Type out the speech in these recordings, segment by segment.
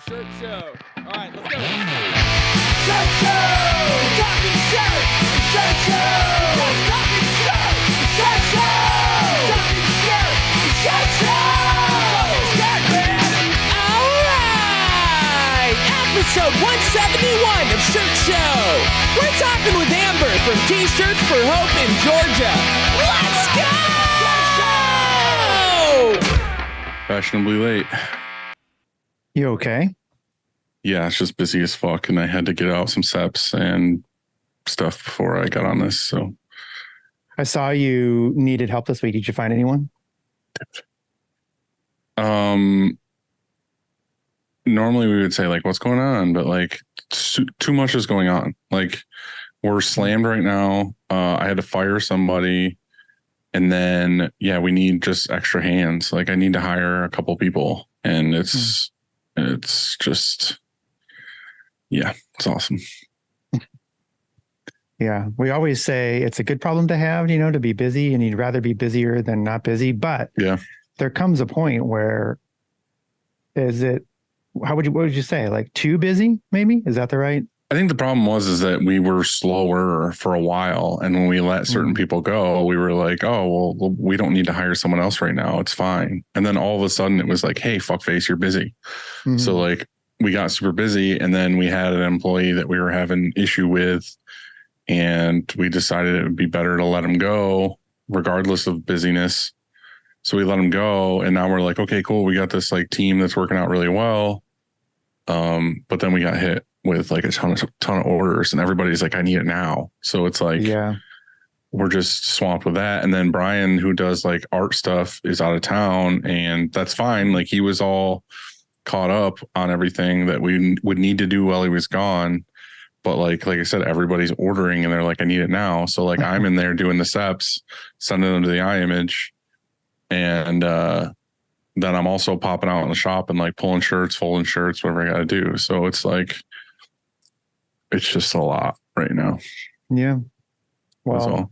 Shirt show. All right, let's go. Shirt show! Talking shirt! Shirt show! Talking shirt! Shirt show! Talking shirt! Shirt show! Shirt, man! All right! Episode 171 of Shirt Show. We're talking with Amber from T-Shirts for Hope in Georgia. Let's go! Fashionably late. You okay? Yeah, it's just busy as fuck, and I had to get out some SEPs and stuff before I got on this. So I saw you needed help this week. Did you find anyone? Normally we would say like, what's going on? But like too much is going on. Like we're slammed right now. I had to fire somebody, and then, yeah, we need just extra hands. Like I need to hire a couple people, and it's just, yeah, it's awesome. Yeah. We always say it's a good problem to have, to be busy, and you'd rather be busier than not busy. But yeah, there comes a point where what would you say? Like too busy, maybe? Is that the right? I think the problem is that we were slower for a while. And when we let certain people go, we were like, oh, well, we don't need to hire someone else right now. It's fine. And then all of a sudden it was like, hey, fuckface, you're busy. Mm-hmm. So like we got super busy, and then we had an employee that we were having issue with, and we decided it would be better to let him go regardless of busyness. So we let him go, and now we're like, okay, cool. We got this like team that's working out really well. But then we got hit with like a ton of orders, and everybody's like, I need it now. So it's like, yeah, we're just swamped with that. And then Brian, who does like art stuff, is out of town, and that's fine. Like he was all caught up on everything that we would need to do while he was gone. But like I said, everybody's ordering, and they're like, I need it now. So like I'm in there doing the SEPs, sending them to the eye image. And, then I'm also popping out in the shop and like pulling shirts, folding shirts, whatever I got to do. So it's like, it's just a lot right now. Yeah. Well,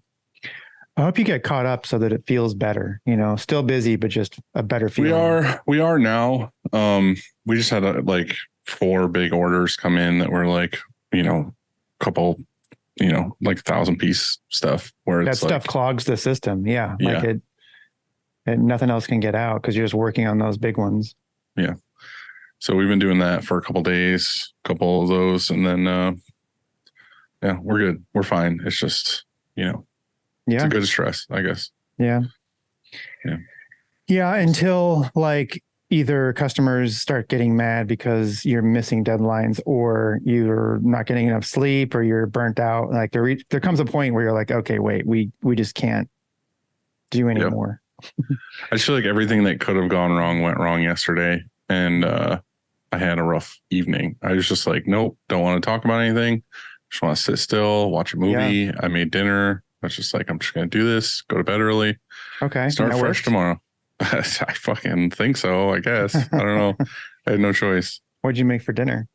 I hope you get caught up so that it feels better, still busy, but just a better feeling. We are now. We just had like 4 big orders come in that were like, couple, like 1,000-piece stuff where that it's stuff like, clogs the system. Yeah. Yeah. Like it. And nothing else can get out because you're just working on those big ones. Yeah. So we've been doing that for a couple of days, couple of those, and then yeah, we're good. We're fine. It's just, it's a good stress, I guess. Yeah. Yeah. Yeah. Until like either customers start getting mad because you're missing deadlines, or you're not getting enough sleep, or you're burnt out. Like there comes a point where you're like, okay, wait, we just can't do anymore. I just feel like everything that could have gone wrong went wrong yesterday, and I had a rough evening. I was just like, nope, don't want to talk about anything. Just want to sit still, watch a movie. Yeah. I made dinner. I was just like, I'm just going to do this, go to bed early. Okay. Start fresh tomorrow. I fucking think so, I guess. I don't know. I had no choice. What'd you make for dinner?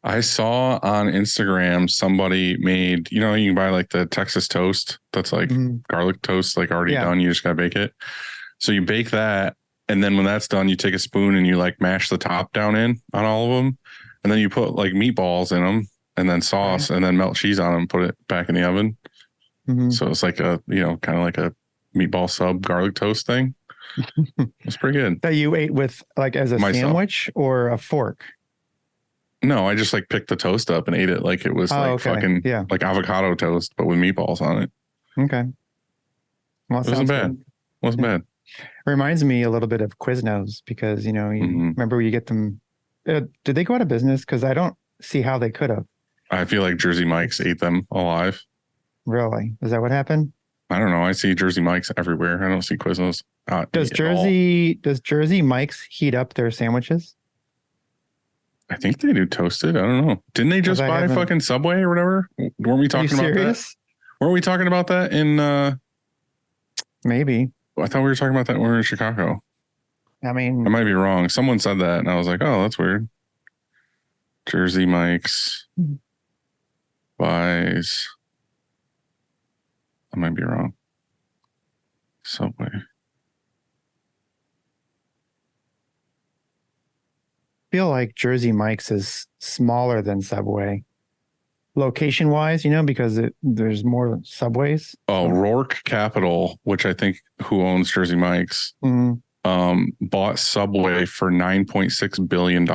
I saw on Instagram somebody made, you can buy like the Texas toast. That's like garlic toast, like already done. You just got to bake it. So you bake that. And then when that's done, you take a spoon and you like mash the top down in on all of them. And then you put like meatballs in them, and then sauce, and then melt cheese on them, put it back in the oven. Mm-hmm. So it's like a, kind of like a meatball sub garlic toast thing. It's pretty good. That you ate with like as a sandwich or a fork? No, I just like picked the toast up and ate it like it was fucking like avocado toast, but with meatballs on it. Okay. Well, it wasn't bad. Wasn't bad. Reminds me a little bit of Quiznos because, you remember you get them. Did they go out of business? Because I don't see how they could have. I feel like Jersey Mike's ate them alive. Really? Is that what happened? I don't know. I see Jersey Mike's everywhere. I don't see Quiznos. Does Jersey Mike's heat up their sandwiches? I think they do toasted. I don't know. Didn't they just buy fucking Subway or whatever? Weren't we talking about that? Weren't we talking about that in maybe. I thought we were talking about that when we were in Chicago. I mean, I might be wrong. Someone said that, and I was like, oh, that's weird. Jersey Mike's buys. I might be wrong. Subway. feel like Jersey Mike's is smaller than Subway, location wise, because there's more subways. Oh, Rourke Capital, which I think who owns Jersey Mike's, bought Subway for $9.6 billion.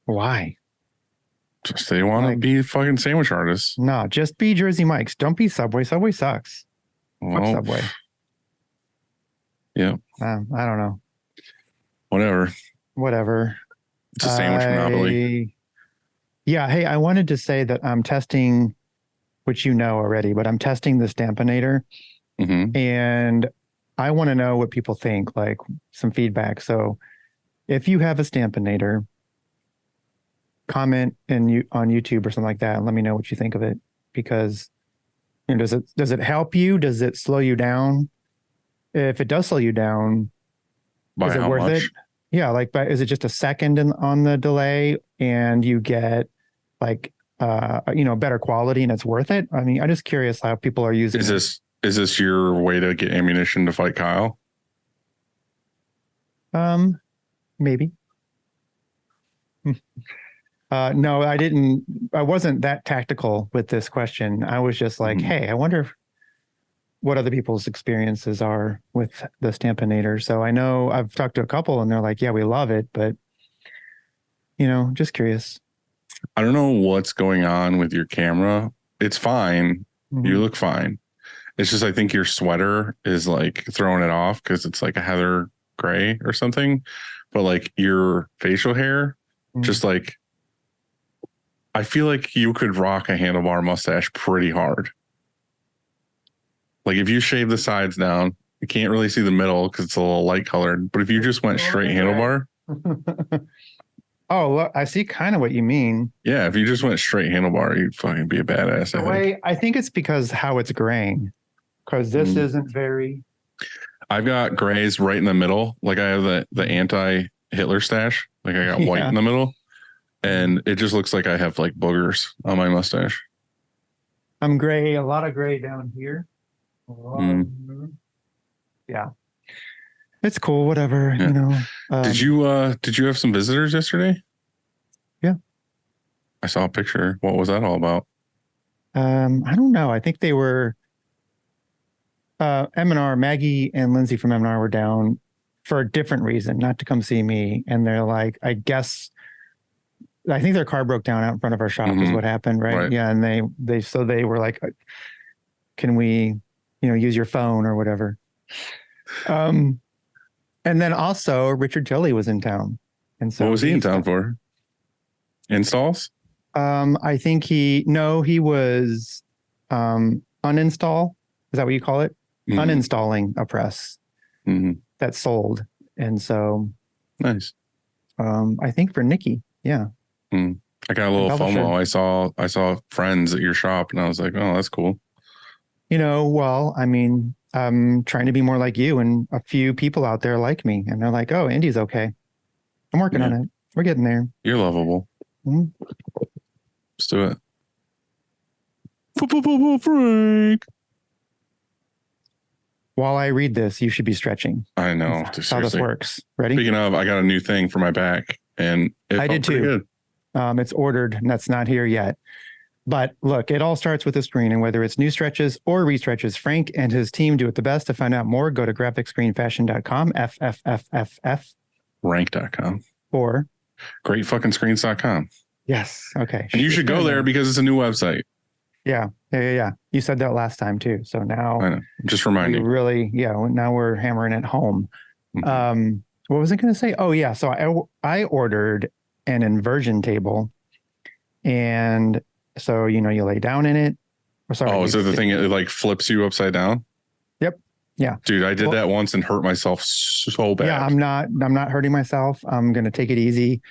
Why? Just they want to be fucking sandwich artists. No, just be Jersey Mike's. Don't be Subway. Subway sucks. Fuck Subway. Yeah. I don't know. Whatever. It's a sandwich monopoly. Yeah. Hey, I wanted to say that I'm testing, which you know already, but I'm testing the Stampinator. And I want to know what people think, like some feedback. So if you have a Stampinator, comment on YouTube or something like that and let me know what you think of it, because does it help you? Does it slow you down? If it does slow you down, is it worth it? Yeah, is it just a second on the delay and you get better quality and it's worth it? I mean, I'm just curious how people are using it. Is this your way to get ammunition to fight Kyle? Maybe. No, I didn't. I wasn't that tactical with this question. I was just like, hey, I wonder what other people's experiences are with the Stampinator. So I know I've talked to a couple and they're like, yeah, we love it, but just curious. I don't know what's going on with your camera. It's fine. You look fine. It's just, I think your sweater is like throwing it off because it's like a heather gray or something, but like your facial hair, just like, I feel like you could rock a handlebar mustache pretty hard. Like if you shave the sides down, you can't really see the middle because it's a little light colored. But if you just went straight handlebar. Oh, look, I see kind of what you mean. Yeah, if you just went straight handlebar, you'd fucking be a badass. I think it's because how it's graying. Because this isn't very. I've got grays right in the middle. Like I have the anti-Hitler stash. Like I got white in the middle. And it just looks like I have like boogers on my mustache. I'm gray, a lot of gray down here. Yeah. It's cool, whatever, Did you have some visitors yesterday? Yeah. I saw a picture. What was that all about? I don't know. I think they were M&R, Maggie and Lindsay from M&R were down for a different reason, not to come see me. And they're like, I think their car broke down out in front of our shop is what happened, right? Yeah. And they were like, can we, use your phone or whatever. And then also Richard Jolie was in town. And so what was he in town for? Installs? I think he was uninstall. Is that what you call it? Uninstalling a press that sold. And so nice. I think for Nikki. Yeah. I got a little FOMO. I saw friends at your shop and I was like, oh, that's cool. Well, I mean, I'm trying to be more like you, and a few people out there like me, and they're like, oh, Indy's okay. I'm working on it. We're getting there. You're lovable. Let's do it. Frank. While I read this, you should be stretching. I know. That's how this works. Ready? Speaking of, I got a new thing for my back, and I did too. Good. It's ordered, and that's not here yet. But look, it all starts with a screen, and whether it's new stretches or restretches, Frank and his team do it the best. To find out more, go to graphicscreenfashion.com, FFFFF. Rank.com. Or greatfuckingscreens.com. Yes. Okay. And you should go there because it's a new website. Yeah. You said that last time too. So now I know. Just reminding. Really, now we're hammering it home. What was I going to say? Oh yeah. So I ordered an inversion table, and so you lay down in it. Is it the thing that like flips you upside down? Yep. Yeah. Dude, I did that once and hurt myself so bad. Yeah, I'm not hurting myself. I'm gonna take it easy.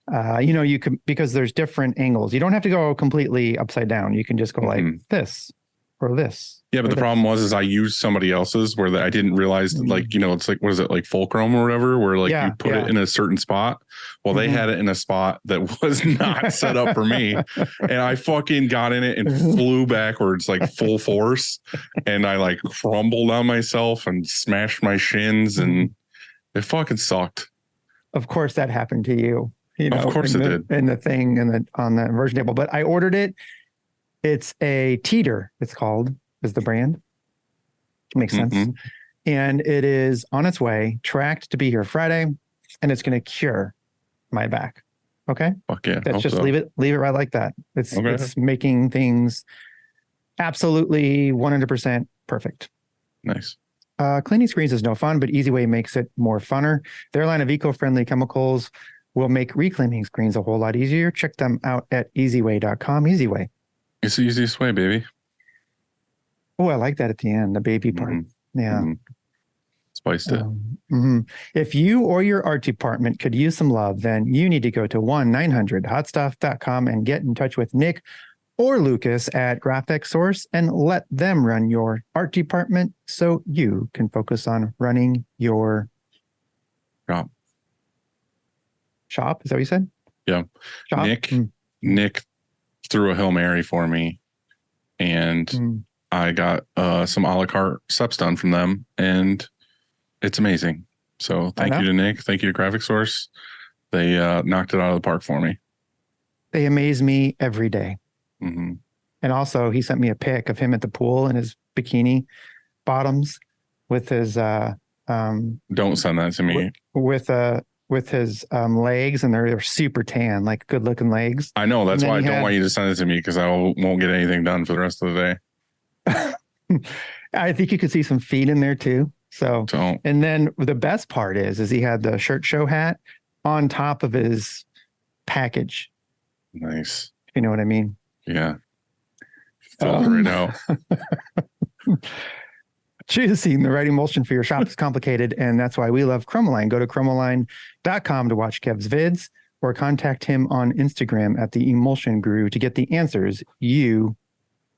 You can, because there's different angles. You don't have to go completely upside down. You can just go like this or this. Yeah, but the problem was I used somebody else's where I didn't realize that, it's like, what is it, like fulcrum or whatever, where you put it in a certain spot. Well, they had it in a spot that was not set up for me. And I fucking got in it and flew backwards like full force. And I like crumbled on myself and smashed my shins, and it fucking sucked. Of course that happened to you. you know, Of course in it the, did. in the thing on the version table. But I ordered it. It's a teeter. It's called is the brand. Makes sense. Mhm. And it is on its way, tracked to be here Friday, and it's going to cure my back. Okay, Fuck yeah. that's Hope just so. leave it right like that. It's Okay. it's making things absolutely 100% perfect. Nice. Cleaning screens is no fun, but Easy Way makes it more funner. Their line of eco-friendly chemicals will make reclaiming screens a whole lot easier. Check them out at easyway.com. Easy Way. It's the easiest way, baby. Oh, I like that at the end, the baby part. Mhm. Yeah. Mhm. Spiced it. Mhm. If you or your art department could use some love, then you need to go to 1-900-HOTStuff.com and get in touch with Nick or Lucas at Graphic Source and let them run your art department so you can focus on running your Shop. shop. Is that what you said? Yeah. Shop? Nick threw a Hail Mary for me, and I got some a la carte steps done from them, and it's amazing. So thank you to Nick. Thank you to Graphic Source. They knocked it out of the park for me. They amaze me every day. Mm-hmm. And also, he sent me a pic of him at the pool in his bikini bottoms with his Don't send that to me. with his legs, and they're super tan, like good looking legs. I know, that's why I don't want you to send it to me, because I won't get anything done for the rest of the day. I think you could see some feet in there too. So, and then the best part is he had the shirt show hat on top of his package. Nice. You know what I mean? Yeah. Filled right out. Choosing the right emulsion for your shop is complicated, and that's why we love Chromoline. Go to chromoline.com to watch Kev's vids or contact him on Instagram at the Emulsion Guru to get the answers you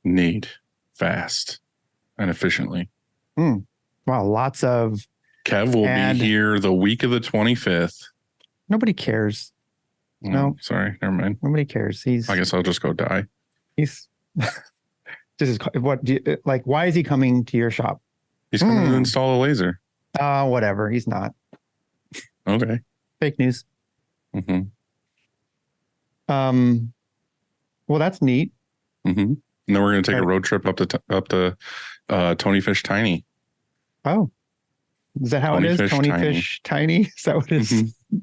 need fast and efficiently. Wow, lots of Kev will be here the week of the 25th. Nobody cares. No, sorry, never mind. Nobody cares. I guess I'll just go die. He's this is what do you, like. Why is he coming to your shop? He's coming to install a laser. Whatever. He's not. Okay. Fake news. Mm-hmm. Well, that's neat. Mm-hmm. And then we're going to take a road trip up to Tony Fish Tiny. Oh, is that how it is? Tony Fish Tiny? Is that what it is? Mm-hmm.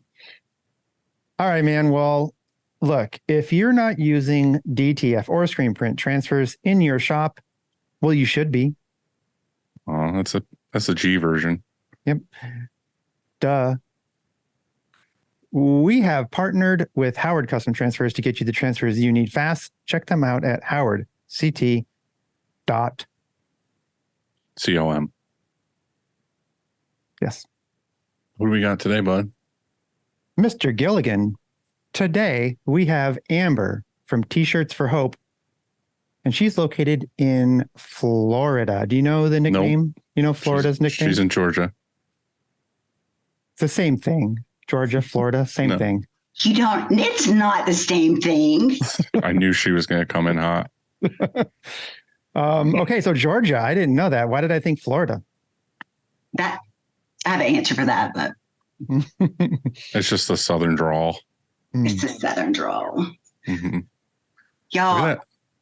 All right, man. Well, look, if you're not using DTF or screen print transfers in your shop, well, you should be. Oh, that's a G version. Yep. Duh. We have partnered with Howard Custom Transfers to get you the transfers you need fast. Check them out at howardct.com. Yes. What do we got today, bud? Mr. Gilligan, today we have Amber from TShirts for Hope, and she's located in Florida. Do you know the nickname? Nope. You know Florida's nickname? She's in Georgia. It's the same thing. Georgia, Florida, same thing. You don't, it's not the same thing. I knew she was going to come in hot. Okay, so Georgia, I didn't know that. Why did I think Florida? I have an answer for that, but it's just the southern drawl. It's the southern drawl. Mm-hmm. Y'all,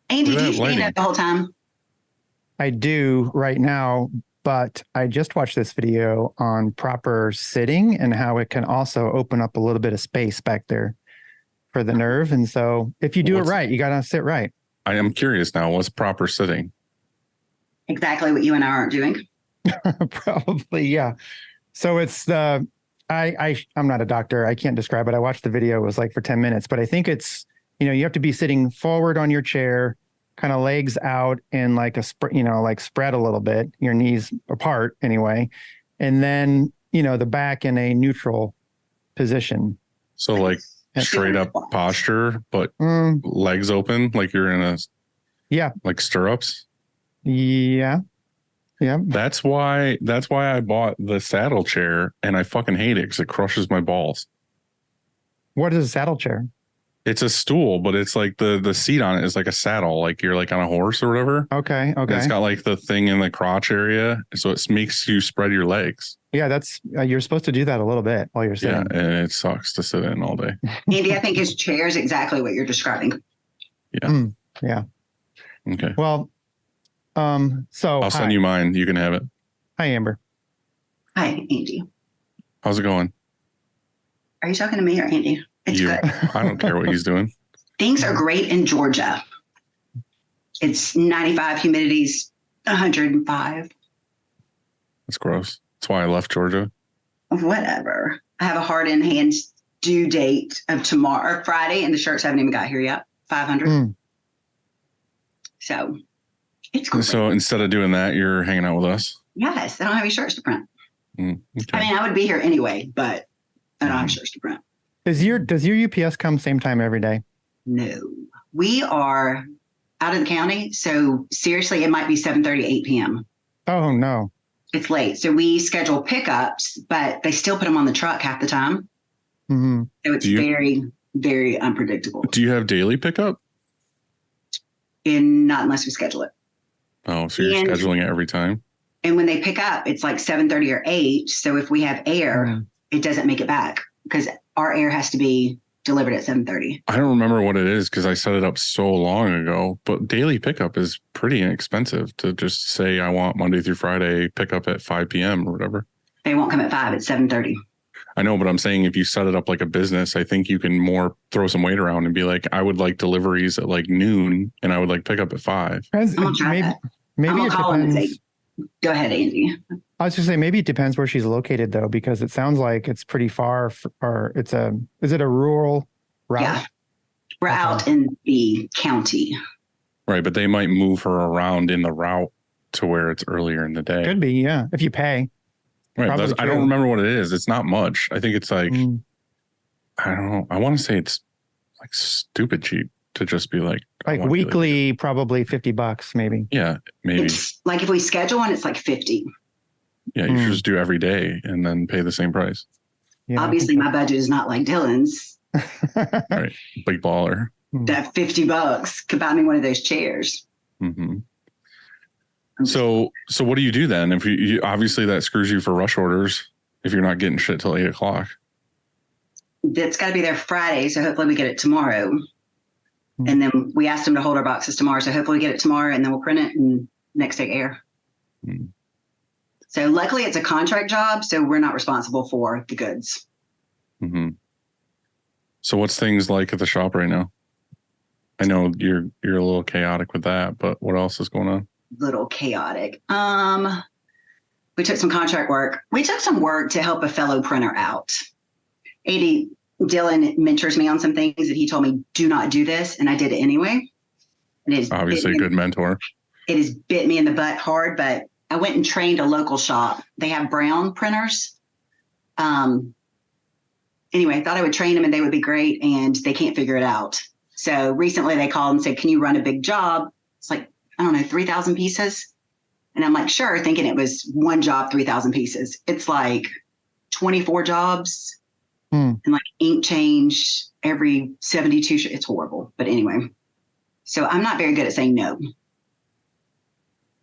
Andy, do you stand up the whole time? I do right now, but I just watched this video on proper sitting and how it can also open up a little bit of space back there for the nerve. And so if you do it right, you got to sit right. I am curious now, what's proper sitting? Exactly what you and I aren't doing. Probably, yeah. So it's I'm not a doctor. I can't describe it. I watched the video. It was like for 10 minutes, but I think it's, you have to be sitting forward on your chair, kind of legs out and like like spread a little bit, your knees apart anyway. And then, the back in a neutral position. So like straight up posture, but legs open, like you're in like stirrups. Yeah. Yeah. That's why I bought the saddle chair, and I fucking hate it because it crushes my balls. What is a saddle chair? It's a stool, but it's like the seat on it is like a saddle, like you're like on a horse or whatever. Okay. And it's got like the thing in the crotch area, so it makes you spread your legs. Yeah, that's you're supposed to do that a little bit while you're sitting. Yeah, and it sucks to sit in all day. Andy, I think his chair is exactly what you're describing. Yeah. Yeah. Okay. Well, so I'll send you mine. You can have it. Hi, Amber. Hi, Andy. How's it going? Are you talking to me or Andy? It's You. good. I don't care what he's doing. Things are great in Georgia. It's 95, humidity's 105. That's gross. That's why I left Georgia. Whatever. I have a hard in hand due date of tomorrow, Friday, and the shirts haven't even got here yet. 500. So it's great. So instead of doing that, you're hanging out with us? Yes, I don't have any shirts to print. Okay. I mean, I would be here anyway, but I don't have shirts to print. Does your UPS come same time every day? No. We are out of the county, so seriously, it might be 7:30, 8 p.m. Oh, no. It's late. So we schedule pickups, but they still put them on the truck half the time. Mm-hmm. So it's very, very unpredictable. Do you have daily pickup? Not unless we schedule it. Oh, so you're scheduling it every time? And when they pick up, it's like 7:30 or 8. So if we have air, it doesn't make it back because our air has to be delivered at 7:30. I don't remember what it is because I set it up so long ago, but daily pickup is pretty inexpensive to just say I want Monday through Friday pickup at 5 p.m. or whatever. They won't come at 5, it's 7:30. I know, but I'm saying if you set it up like a business, I think you can more throw some weight around and be like, I would like deliveries at like noon and I would like pickup at 5. Maybe it depends. Go ahead, Andy. I was just saying maybe it depends where she's located though, because it sounds like it's pretty far. Is it a rural route? Yeah, we're out in the county. Right, but they might move her around in the route to where it's earlier in the day. Could be, yeah, if you pay. Right, I don't remember what it is. It's not much. I think it's like I don't know. I want to say it's like stupid cheap to just be like weekly, probably $50, maybe. Yeah, maybe. It's like if we schedule one, it's like 50. Yeah, you should just do every day and then pay the same price. Yeah. Obviously, my budget is not like Dylan's. Right, big baller. That $50 could buy me one of those chairs. Mm-hmm. So what do you do then? If you obviously that screws you for rush orders if you're not getting shit till 8 o'clock. That's got to be there Friday, so hopefully we get it tomorrow. And then we asked them to hold our boxes tomorrow, so hopefully we get it tomorrow, and then we'll print it and next day air. So luckily it's a contract job, so we're not responsible for the goods. Mm-hmm. So what's things like at the shop right now? I know you're a little chaotic with that, but what else is going on? Little chaotic. We took some contract work. We took some work to help a fellow printer out. Dylan mentors me on some things that he told me, do not do this. And I did it anyway. And it's obviously a good mentor. It has bit me in the butt hard, but I went and trained a local shop. They have brown printers. Anyway, I thought I would train them and they would be great. And they can't figure it out. So recently they called and said, can you run a big job? It's like, I don't know, 3,000 pieces. And I'm like, sure, thinking it was one job, 3,000 pieces. It's like 24 jobs and like ink change every 72. It's horrible. But anyway, so I'm not very good at saying no.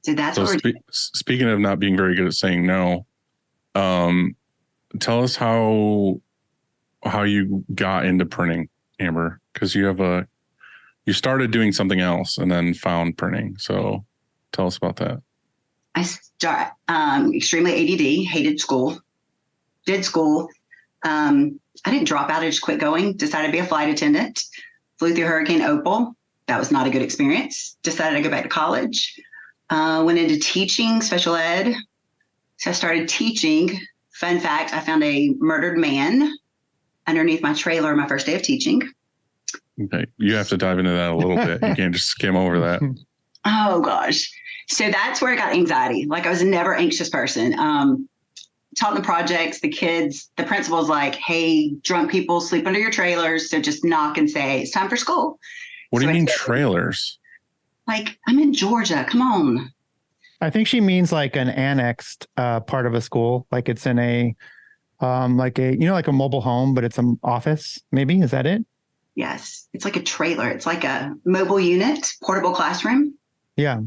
So that's what we're doing. Speaking of not being very good at saying no, tell us how you got into printing, Amber, because you started doing something else and then found printing. So tell us about that. I start extremely ADD, hated school, did school. I didn't drop out. I just quit going, decided to be a flight attendant, flew through Hurricane Opal. That was not a good experience. Decided to go back to college, went into teaching, special ed. So I started teaching. Fun fact, I found a murdered man underneath my trailer my first day of teaching. Okay. You have to dive into that a little bit. You can't just skim over that. Oh, gosh. So that's where I got anxiety. Like I was a never anxious person. Taught the projects, the kids, the principal's like, hey, drunk people sleep under your trailers. So just knock and say, it's time for school. What do you mean trailers? Like, I'm in Georgia. Come on. I think she means like an annexed part of a school. Like it's in a, like a mobile home, but it's an office. Maybe. Is that it? Yes. It's like a trailer. It's like a mobile unit, portable classroom. Yeah.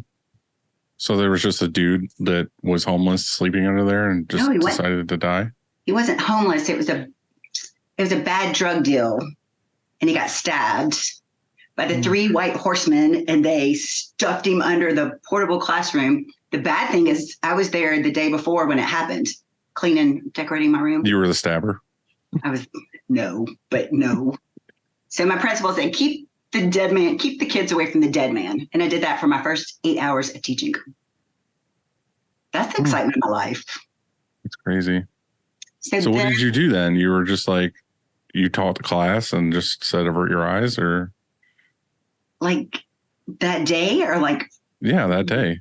So there was just a dude that was homeless sleeping under there and just No, decided to die. He wasn't homeless. It was a bad drug deal, and he got stabbed by the 3 white horsemen, and they stuffed him under the portable classroom. The bad thing is I was there the day before when it happened, cleaning, decorating my room. You were the stabber. I was, no. So my principal said, keep the kids away from the dead man. And I did that for my first 8 hours of teaching. That's the excitement of my life. It's crazy. So then, what did you do then? You were just like, you taught the class and just said avert your eyes, or? Like that day, or like? Yeah, that day.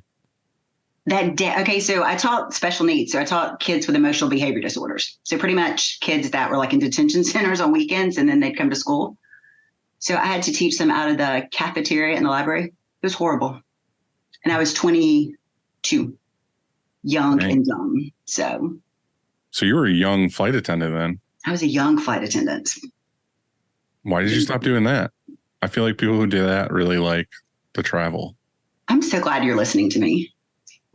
That day. Okay. So I taught special needs. So I taught kids with emotional behavior disorders. So pretty much kids that were like in detention centers on weekends, and then they'd come to school. So I had to teach them out of the cafeteria in the library. It was horrible. And I was 22, young and dumb. So you were a young flight attendant then? I was a young flight attendant. Why did you stop doing that? I feel like people who do that really like to travel. I'm so glad you're listening to me.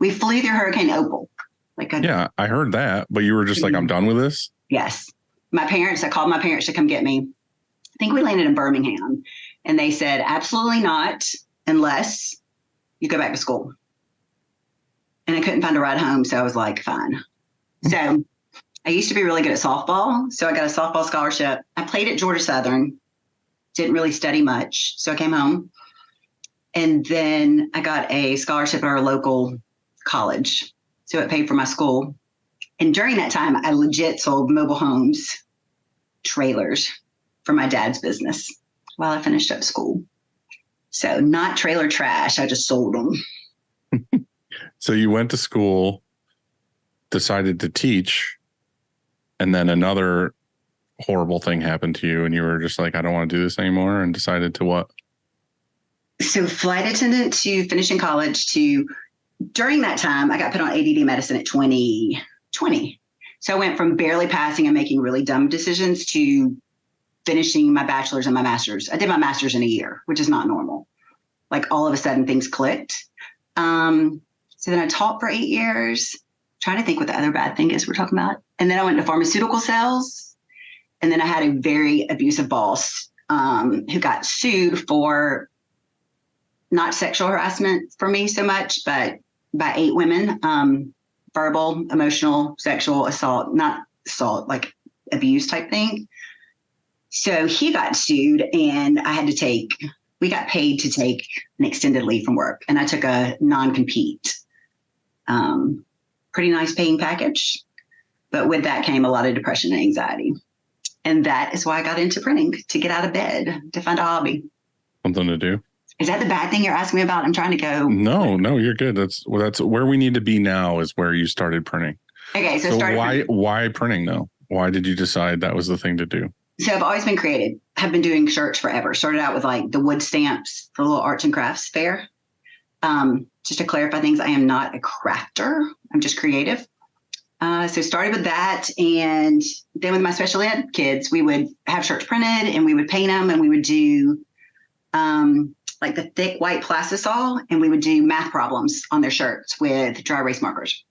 We flew through Hurricane Opal. Yeah, I heard that, but you were just like, I'm done with this? Yes. I called my parents to come get me. I think we landed in Birmingham, and they said, absolutely not, unless you go back to school. And I couldn't find a ride home, so I was like, fine. So I used to be really good at softball, so I got a softball scholarship. I played at Georgia Southern, didn't really study much, so I came home. And then I got a scholarship at our local college, so it paid for my school. And during that time, I legit sold mobile homes, trailers for my dad's business while I finished up school. So not trailer trash, I just sold them. So you went to school, decided to teach, and then another horrible thing happened to you, and you were just like, I don't want to do this anymore, and decided to what? So flight attendant to finishing college to, during that time, I got put on ADD medicine at 2020. So I went from barely passing and making really dumb decisions to finishing my bachelor's and my master's. I did my master's in a year, which is not normal. Like all of a sudden things clicked. So then I taught for 8 years, trying to think what the other bad thing is we're talking about. And then I went to pharmaceutical sales. And then I had a very abusive boss who got sued for not sexual harassment for me so much, but by 8 women, verbal, emotional, sexual assault, not assault, like abuse type thing. So he got sued, and we got paid to take an extended leave from work, and I took a non-compete. Pretty nice paying package, but with that came a lot of depression and anxiety. And that is why I got into printing, to get out of bed, to find a hobby. Something to do. Is that the bad thing you're asking me about? I'm trying to go. No, you're good. That's where we need to be now, is where you started printing. Okay. So why printing though? Why did you decide that was the thing to do? So I've always been creative. I've been doing shirts forever. Started out with like the wood stamps for a little arts and crafts fair. Just to clarify things, I am not a crafter. I'm just creative. So started with that. And then with my special ed kids, we would have shirts printed and we would paint them, and we would do like the thick white plastisol, and we would do math problems on their shirts with dry erase markers.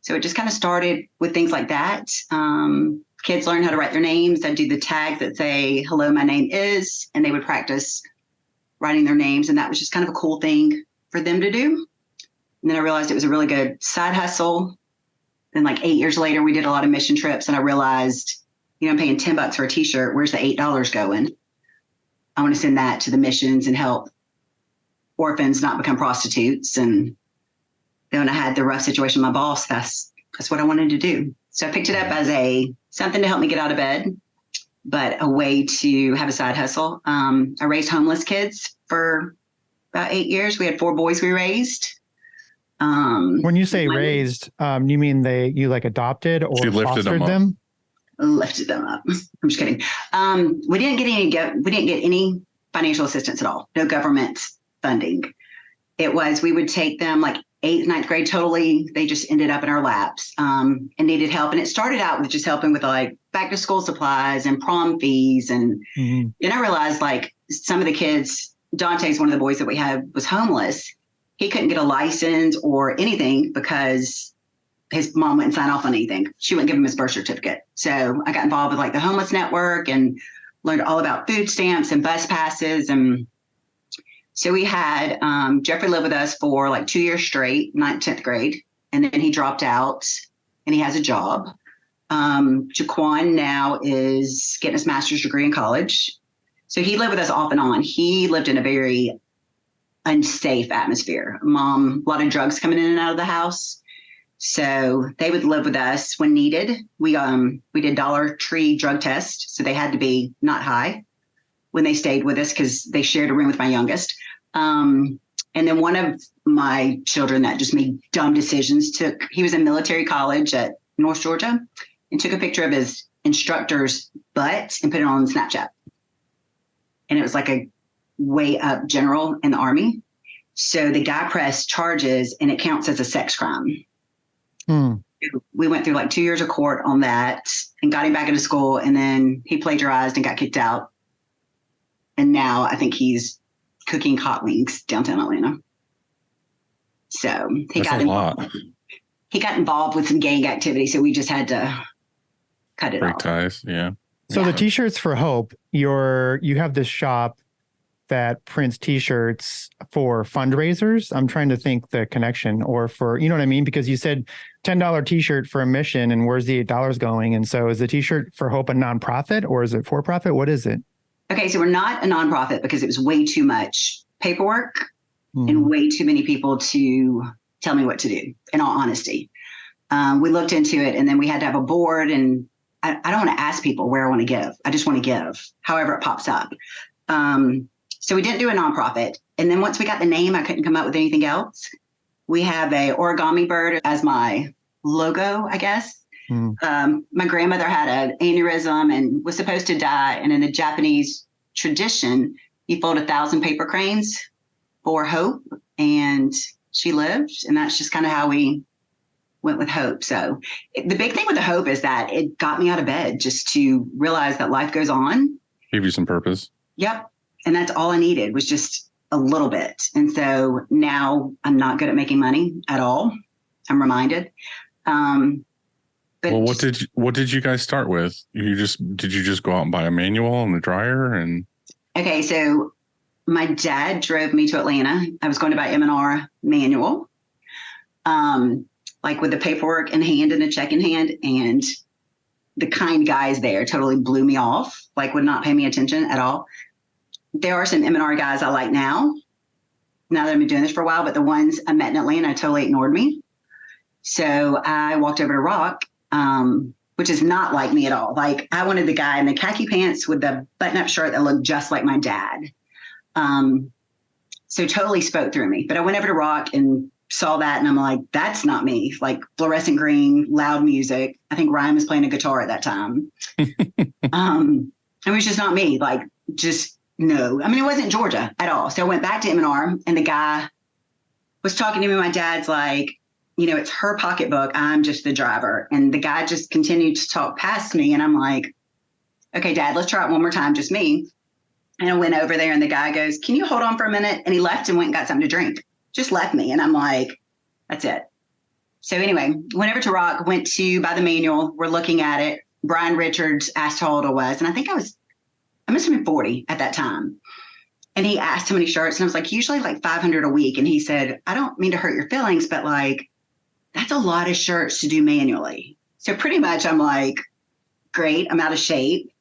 So it just kind of started with things like that. Kids learn how to write their names. I'd do the tags that say, hello, my name is, and they would practice writing their names. And that was just kind of a cool thing for them to do. And then I realized it was a really good side hustle. Then like 8 years later, we did a lot of mission trips, and I realized, I'm paying $10 for a t-shirt. Where's the $8 going? I want to send that to the missions and help orphans not become prostitutes. And then when I had the rough situation with my boss, that's what I wanted to do. So I picked it up as something to help me get out of bed, but a way to have a side hustle. I raised homeless kids for about 8 years. We had 4 boys we raised. When you say raised, you mean you like adopted or fostered them? Lifted them up. I'm just kidding. We didn't get any financial assistance at all. No government funding. It was, we would take them, like eighth, ninth grade, totally, they just ended up in our laps and needed help. And it started out with just helping with like back to school supplies and prom fees. And then I realized like some of the kids, Dante's one of the boys that we had was homeless. He couldn't get a license or anything because his mom wouldn't sign off on anything. She wouldn't give him his birth certificate. So I got involved with like the homeless network and learned all about food stamps and bus passes. And so we had Jeffrey live with us for like 2 years straight, 9th, 10th grade. And then he dropped out and he has a job. Jaquan now is getting his master's degree in college. So he lived with us off and on. He lived in a very unsafe atmosphere. Mom, a lot of drugs coming in and out of the house. So they would live with us when needed. We did Dollar Tree drug tests. So they had to be not high when they stayed with us because they shared a room with my youngest. And then one of my children that just made dumb decisions he was in military college at North Georgia and took a picture of his instructor's butt and put it on Snapchat. And it was like a way up general in the Army. So the guy pressed charges and it counts as a sex crime. We went through like 2 years of court on that and got him back into school. And then he plagiarized and got kicked out. And now I think he's cooking hot wings downtown Atlanta. So he got involved with some gang activity. So we just had to cut it Break off. ties. Yeah. So the T-shirts for Hope, you have this shop that prints T-shirts for fundraisers. I'm trying to think the connection, or for, you know what I mean? Because you said $10 T-shirt for a mission, and where's the $8 going? And so is the T-shirt for Hope a nonprofit or is it for profit? What is it? Okay, so we're not a nonprofit because it was way too much paperwork and way too many people to tell me what to do, in all honesty. We looked into it and then we had to have a board, and I don't want to ask people where I want to give. I just want to give however it pops up. So we didn't do a nonprofit. And then once we got the name, I couldn't come up with anything else. We have a origami bird as my logo, I guess. My grandmother had an aneurysm and was supposed to die. And in the Japanese tradition, you fold 1,000 paper cranes for Hope, and she lived. And that's just kind of how we went with Hope. So the big thing with the Hope is that it got me out of bed just to realize that life goes on. Gave you some purpose. Yep. And that's all I needed was just a little bit. And so now I'm not good at making money at all. I'm reminded. But well, what did you guys start with? Did you just go out and buy a manual and a dryer? And okay, so my dad drove me to Atlanta. I was going to buy M&R manual, like with the paperwork in hand and a check in hand, and the kind guys there totally blew me off, like would not pay me attention at all. There are some M&R guys I like now that I've been doing this for a while, but the ones I met in Atlanta totally ignored me. So I walked over to Rock, which is not like me at all. Like I wanted the guy in the khaki pants with the button-up shirt that looked just like my dad. So totally spoke through me. But I went over to Rock and saw that, and I'm like, that's not me. Like fluorescent green, loud music. I think Ryan was playing a guitar at that time. It was just not me. Like just no. I mean, it wasn't Georgia at all. So I went back to M&R, and the guy was talking to me. My dad's like, it's her pocketbook. I'm just the driver. And the guy just continued to talk past me. And I'm like, okay, Dad, let's try it one more time. Just me. And I went over there, and the guy goes, can you hold on for a minute? And he left and went and got something to drink. Just left me. And I'm like, that's it. So anyway, went over to Rock, went to buy the manual. We're looking at it. Brian Richards asked how old I was. And I think I must have been 40 at that time. And he asked how many shirts. And I was like, usually like 500 a week. And he said, I don't mean to hurt your feelings, but like, that's a lot of shirts to do manually. So pretty much I'm like, great, I'm out of shape.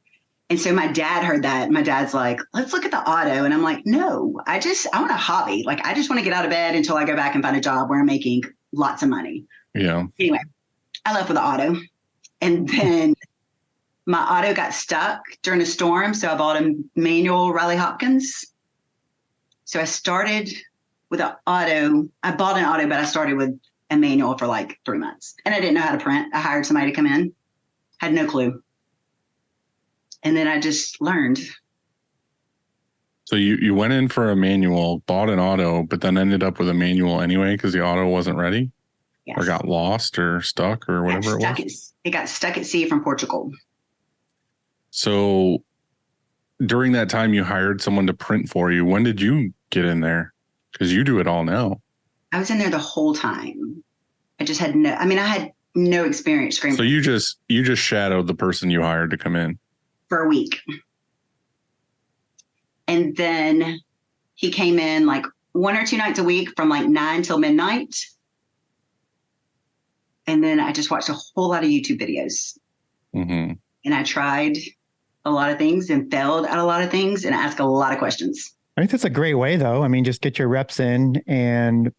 And so my dad heard that. My dad's like, let's look at the auto. And I'm like, no, I want a hobby. Like, I just want to get out of bed until I go back and find a job where I'm making lots of money. Yeah. Anyway, I left with the auto. And then my auto got stuck during a storm. So I bought a manual Riley Hopkins. So I started with an auto. I bought an auto, but I started with a manual for like 3 months. And I didn't know how to print. I hired somebody to come in. Had no clue. And then I just learned. So you went in for a manual, bought an auto, but then ended up with a manual anyway because the auto wasn't ready Yes. or got lost or stuck or whatever it was. It got stuck at sea from Portugal. So during that time, you hired someone to print for you. When did you get in there? Because you do it all now. I was in there the whole time. I had no experience screen So you just shadowed the person you hired to come in for a week. And then he came in like 1 or 2 nights a week from like 9 till midnight. And then I just watched a whole lot of YouTube videos. Mm-hmm. And I tried a lot of things and failed at a lot of things and asked a lot of questions. I think that's a great way, though. I mean, just get your reps in and,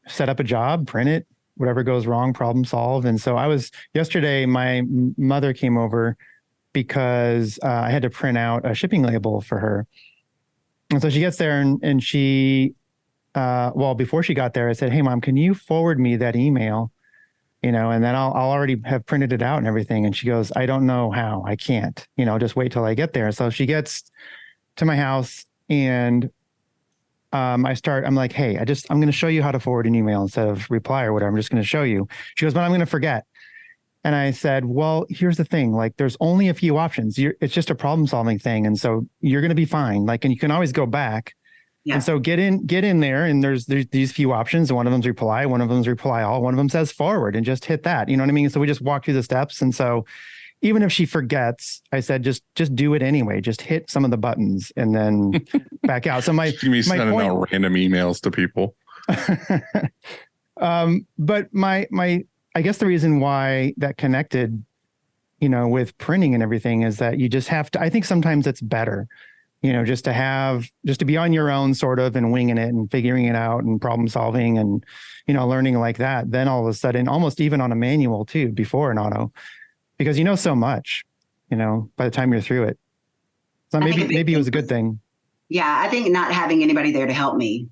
set up a job, print it, whatever goes wrong, problem solve. And so yesterday, my mother came over because I had to print out a shipping label for her. And so she gets there and she, before she got there, I said, "Hey, Mom, can you forward me that email? And then I'll already have printed it out and everything." And she goes, "I don't know how. I can't, just wait till I get there." So she gets to my house and I'm like, "Hey, I'm going to show you how to forward an email instead of reply or whatever. I'm just going to show you." She goes, "But I'm going to forget." And I said, "Well, here's the thing. Like, there's only a few options. It's just a problem solving thing. And so you're going to be fine. Like, and you can always go back." Yeah. And so get in there and there's these few options. One of them's reply, one of them's reply all, one of them says forward, and just hit that. You know what I mean? So we just walk through the steps. And so even if she forgets, I said, just do it anyway. Just hit some of the buttons and then back out. So my sending out random emails to people. But I guess the reason why that connected, with printing and everything is that you just have to, I think sometimes it's better, just to be on your own sort of and winging it and figuring it out and problem solving and, learning like that. Then all of a sudden, almost even on a manual too, before an auto, because so much, by the time you're through it. So maybe it was a good thing. Yeah. I think not having anybody there to help me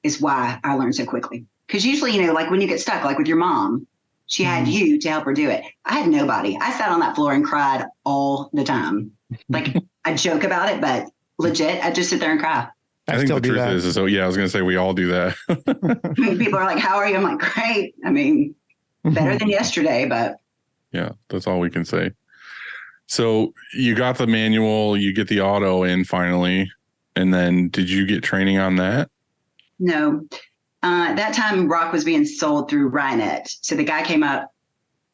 is why I learned so quickly. Because usually, like when you get stuck, like with your mom, she had you to help her do it. I had nobody. I sat on that floor and cried all the time. Like I joke about it, but legit, I just sit there and cry. I think the truth is, I was going to say we all do that. People are like, "How are you?" I'm like, "Great." I mean, better than yesterday, but. Yeah, that's all we can say. So you got the manual, you get the auto in finally. And then did you get training on that? No. At that time, rock was being sold through Rynet. So the guy came up,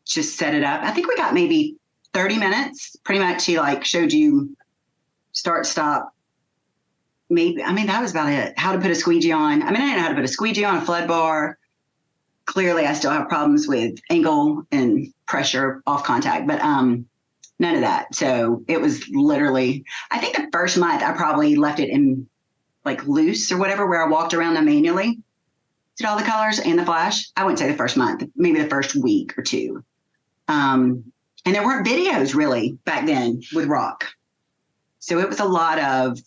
just set it up. I think we got maybe 30 minutes. Pretty much he showed you start, stop. Maybe, that was about it. How to put a squeegee on. I didn't know how to put a squeegee on a flood bar. Clearly, I still have problems with angle and pressure off contact, but none of that. So it was literally, I think the first month I probably left it in loose or whatever, where I walked around them manually, did all the colors and the flash. I wouldn't say the first month, maybe the first week or two. And there weren't videos really back then with rock. So it was a lot of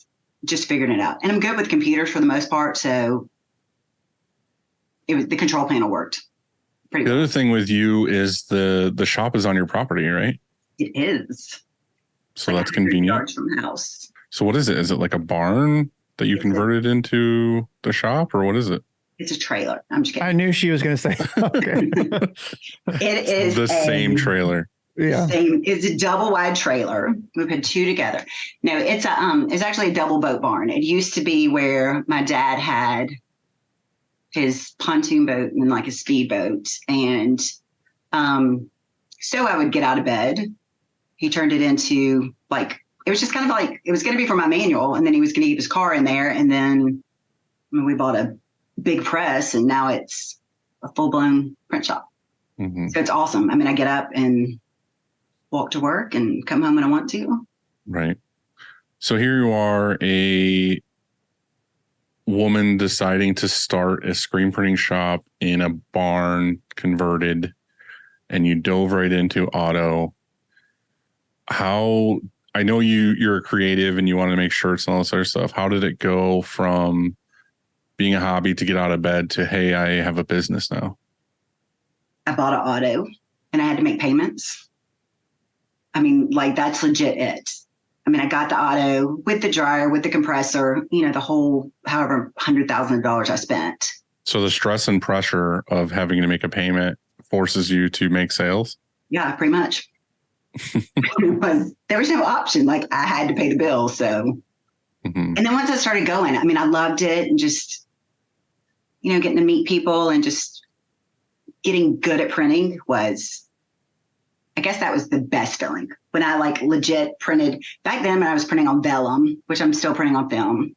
just figuring it out. And I'm good with computers for the most part. So the control panel worked pretty well. The other thing with you is the shop is on your property, right? It is. So that's convenient. Yards from the house. So what is it? Is it like a barn that you converted into the shop, or what is it? It's a trailer. I'm just kidding. I knew she was going to say, okay. It is the same trailer. Yeah. It's a double wide trailer. We put two together. No, it's actually a double boat barn. It used to be where my dad had his pontoon boat and a speedboat. And so I would get out of bed. He turned it into it was just kind of it was going to be for my manual, and then he was going to keep his car in there. And then we bought a big press, and now it's a full blown print shop. Mm-hmm. So it's awesome. I get up and walk to work and come home when I want to. Right. So here you are, a woman deciding to start a screen printing shop in a barn converted, and you dove right into auto. How, I know you're a creative and you want to make shirts and all this other stuff. How did it go from being a hobby to get out of bed to, hey, I have a business now? I bought an auto and I had to make payments. That's legit it. I mean, I got the auto with the dryer, with the compressor, the whole, however, $100,000 I spent. So the stress and pressure of having to make a payment forces you to make sales? Yeah, pretty much. There was no option. Like I had to pay the bill. So, and then once I started going, I mean, I loved it and just, getting to meet people and just getting good at printing was, I guess that was the best feeling when I like legit printed back then when I was printing on vellum, which I'm still printing on film.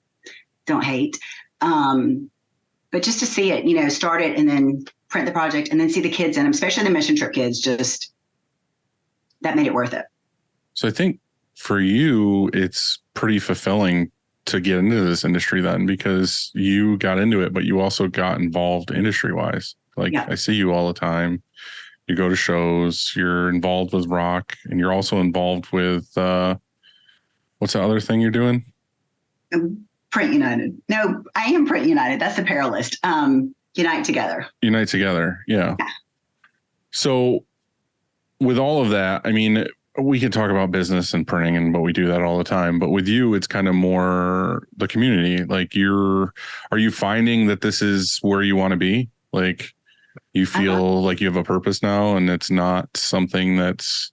Don't hate. But just to see it, start it and then print the project and then see the kids in them, especially the mission trip kids, just that made it worth it. So I think for you, it's pretty fulfilling to get into this industry then, because you got into it, but you also got involved industry wise. Like I see you all the time. You go to shows, you're involved with rock, and you're also involved with, what's the other thing you're doing? Print United. No, I am Print United. That's the Paralist. Unite Together. Unite Together. Yeah. So with all of that, I mean, we could talk about business and printing, but we do that all the time. But with you, it's kind of more the community. Like are you finding that this is where you want to be? Like you feel like you have a purpose now and it's not something that's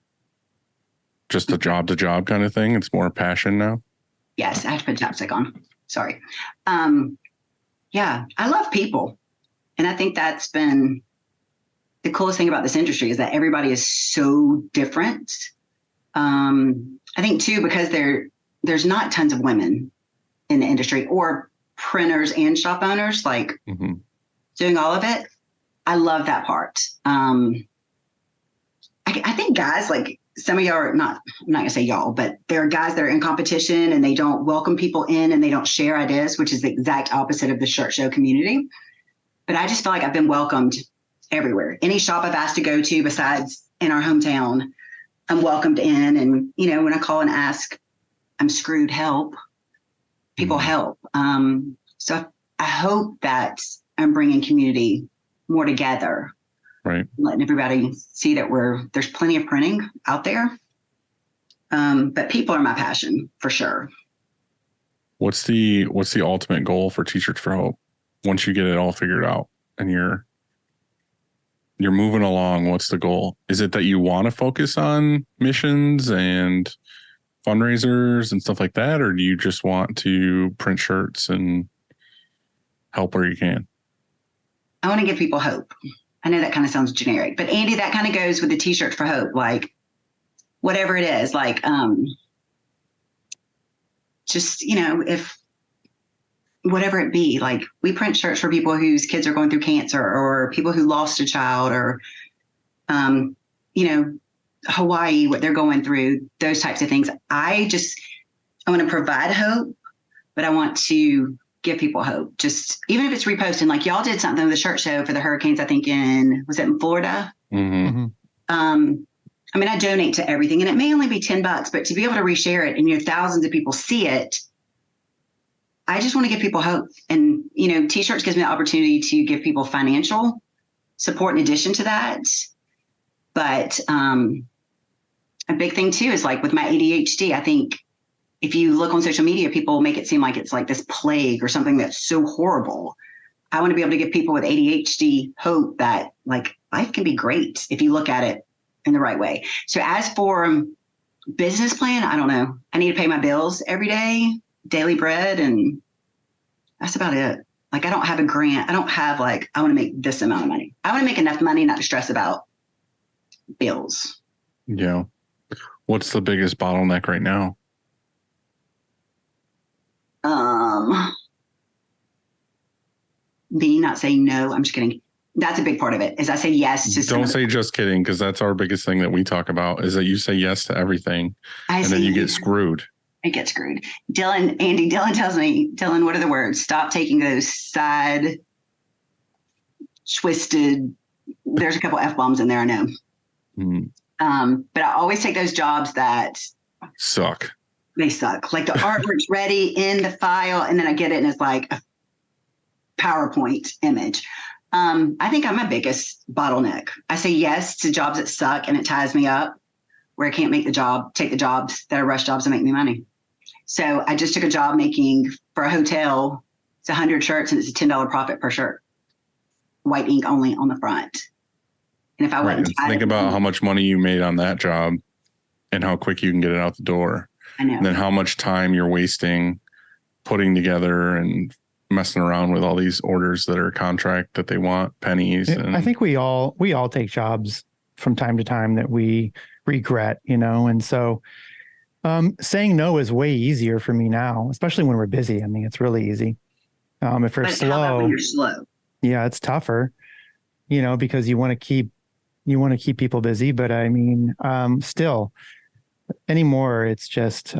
just a job to job kind of thing. It's more passion now. Yes. I have to put chapstick on. Sorry. Yeah, I love people. And I think that's been the coolest thing about this industry is that everybody is so different. I think too, because there's not tons of women in the industry or printers and shop owners, like doing all of it. I love that part. I think guys, like some of y'all are not, I'm not gonna say y'all, but there are guys that are in competition and they don't welcome people in and they don't share ideas, which is the exact opposite of the shirt show community. But I just feel like I've been welcomed everywhere. Any shop I've asked to go to besides in our hometown, I'm welcomed in. And, when I call and ask, I'm screwed, help, people help. So I hope that I'm bringing community more together. Right. Letting everybody see that there's plenty of printing out there. But people are my passion for sure. What's the ultimate goal for T-Shirts for Hope? Once you get it all figured out and you're moving along, what's the goal? Is it that you want to focus on missions and fundraisers and stuff like that? Or do you just want to print shirts and help where you can? I want to give people hope. I know that kind of sounds generic, but Andy, that kind of goes with the T-Shirts for Hope, like whatever it is, like, just, if whatever it be, like we print shirts for people whose kids are going through cancer or people who lost a child or, Hawaii, what they're going through, those types of things. I want to provide hope, but I want to give people hope. Just even if it's reposting, like y'all did something with the shirt show for the hurricanes, I think was it in Florida? I mean, I donate to everything and it may only be $10, but to be able to reshare it and thousands of people see it, I just want to give people hope. And, T-Shirts gives me the opportunity to give people financial support in addition to that. But a big thing too is like with my ADHD, I think if you look on social media, people make it seem like it's like this plague or something that's so horrible. I want to be able to give people with ADHD hope that like life can be great if you look at it in the right way. So as for business plan, I don't know. I need to pay my bills every day, daily bread, and that's about it. Like I don't have a grant. I don't have like, I want to make this amount of money. I want to make enough money not to stress about bills. Yeah. What's the biggest bottleneck right now? Me not saying no. I'm just kidding. That's a big part of it. Is I say yes to. Don't say just kidding, because that's our biggest thing that we talk about. Is that you say yes to everything, and then you get screwed. I get screwed. Dylan tells me, Dylan, what are the words? Stop taking those side twisted. There's a couple F-bombs in there, I know. But I always take those jobs that suck. They suck. Like the artwork's ready in the file, and then I get it, and it's like a PowerPoint image. I think I'm my biggest bottleneck. I say yes to jobs that suck, and it ties me up where I can't take the jobs that are rush jobs that make me money. So I just took a job making for a hotel. It's 100 shirts and it's a $10 profit per shirt. White ink only on the front. And if I Right. wasn't Think about how much money you made on that job and how quick you can get it out the door. I know. And then how much time you're wasting putting together and messing around with all these orders that are contract that they want pennies. And I think we all take jobs from time to time that we regret, and so saying no is way easier for me now, especially when we're busy. I mean, it's really easy. If we're But how about when slow, you're slow? yeah, it's tougher, because you want to keep people busy. But I mean, still anymore, it's just,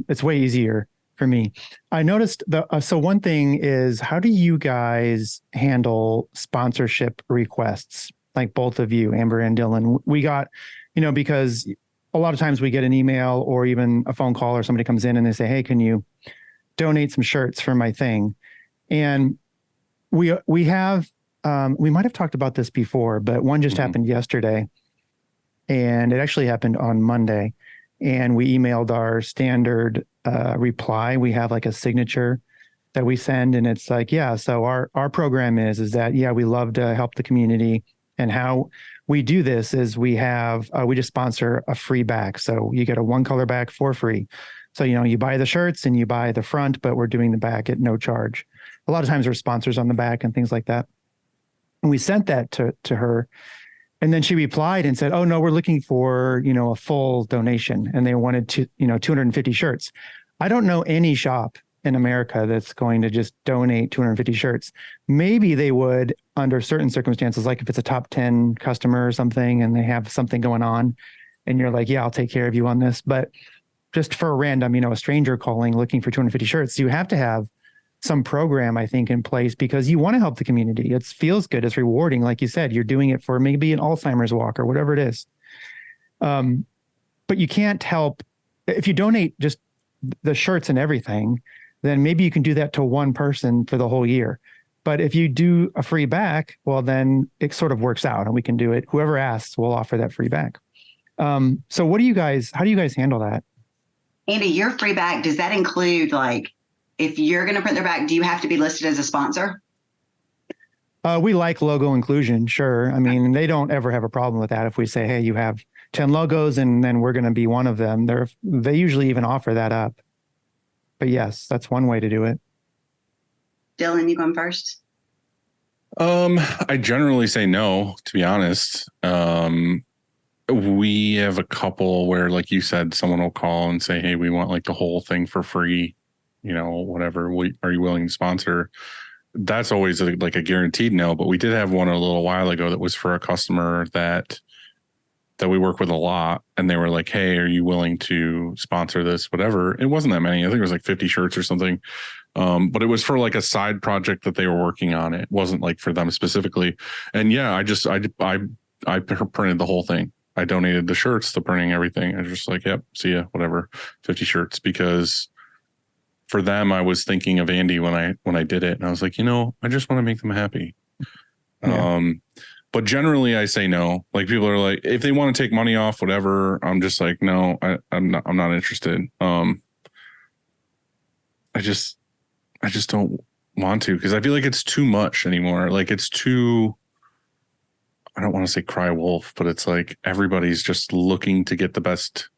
it's way easier for me. I noticed so one thing is, how do you guys handle sponsorship requests? Like both of you, Amber and Dylan, we got, because a lot of times we get an email or even a phone call or somebody comes in and they say, hey, can you donate some shirts for my thing? And we have, we might've talked about this before, but one just happened yesterday, and it actually happened on Monday. And we emailed our standard reply. We have like a signature that we send, and it's like, yeah, so our program is that, yeah, we love to help the community. And how we do this is we just sponsor a free back. So you get a one color back for free. So, you buy the shirts and you buy the front, but we're doing the back at no charge. A lot of times there's sponsors on the back and things like that. And we sent that to her. And then she replied and said, oh, no, we're looking for, a full donation. And they wanted 250 shirts. I don't know any shop in America that's going to just donate 250 shirts. Maybe they would under certain circumstances, like if it's a top 10 customer or something and they have something going on and you're like, yeah, I'll take care of you on this. But just for a random, a stranger calling, looking for 250 shirts, you have to have some program, I think, in place because you want to help the community. It feels good. It's rewarding. Like you said, you're doing it for maybe an Alzheimer's walk or whatever it is. But you can't help if you donate just the shirts and everything, then maybe you can do that to one person for the whole year. But if you do a free back, well, then it sort of works out and we can do it. Whoever asks, we'll offer that free back. So how do you guys handle that? Andy, your free back, does that include like, if you're going to print their back, do you have to be listed as a sponsor? We like logo inclusion. Sure. I mean, they don't ever have a problem with that. If we say, hey, you have 10 logos and then we're going to be one of them, they usually even offer that up. But yes, that's one way to do it. Dylan, you going first? I generally say no, to be honest. We have a couple where, like you said, someone will call and say, hey, we want like the whole thing for free, whatever. Are you willing to sponsor? That's always like a guaranteed no. But we did have one a little while ago that was for a customer that we work with a lot. And they were like, hey, are you willing to sponsor this? Whatever. It wasn't that many. I think it was like 50 shirts or something. But it was for like a side project that they were working on. It wasn't like for them specifically. And yeah, I printed the whole thing. I donated the shirts, the printing, everything. I was just like, yep, see ya, whatever, 50 shirts. Because for them, I was thinking of Andy when I did it. And I was like, I just want to make them happy. Yeah. But generally I say no. Like people are like, if they want to take money off, whatever, I'm just like, no, I'm not interested. I just don't want to, because I feel like it's too much anymore. Like it's too, I don't want to say cry wolf, but it's like everybody's just looking to get the best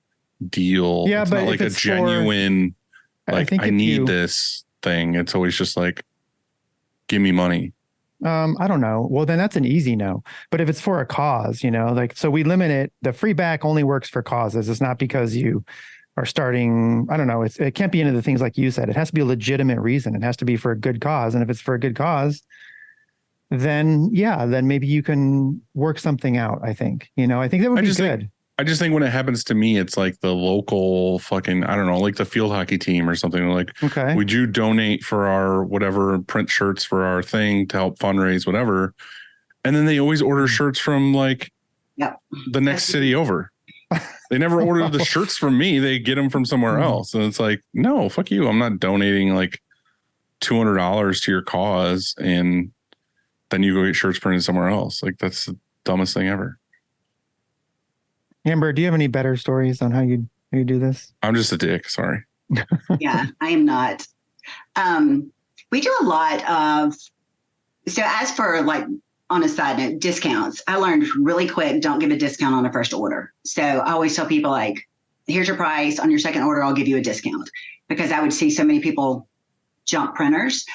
deal. Yeah, it's but not like a genuine, I need this thing. It's always just like, give me money. I don't know. Well, then that's an easy no. But if it's for a cause, so we limit it. The free back only works for causes. It's not because you are starting, I don't know. It can't be any of the things like you said. It has to be a legitimate reason. It has to be for a good cause. And if it's for a good cause, then maybe you can work something out. I think, I think that would be good. I just think when it happens to me, it's like the local fucking, I don't know, like the field hockey team or something. Like, okay, would you donate for our whatever, print shirts for our thing to help fundraise, whatever? And then they always order shirts from like the next city over. They never order the shirts from me. They get them from somewhere else. And it's like, no, fuck you. I'm not donating like $200 to your cause. And then you go get shirts printed somewhere else. Like that's the dumbest thing ever. Amber, do you have any better stories on how you do this? I'm just a dick. Sorry. Yeah, I am not. We do a lot of, so as for like, on a side note, discounts, I learned really quick, don't give a discount on a first order. So I always tell people like, here's your price. On your second order, I'll give you a discount, because I would see so many people jump printers.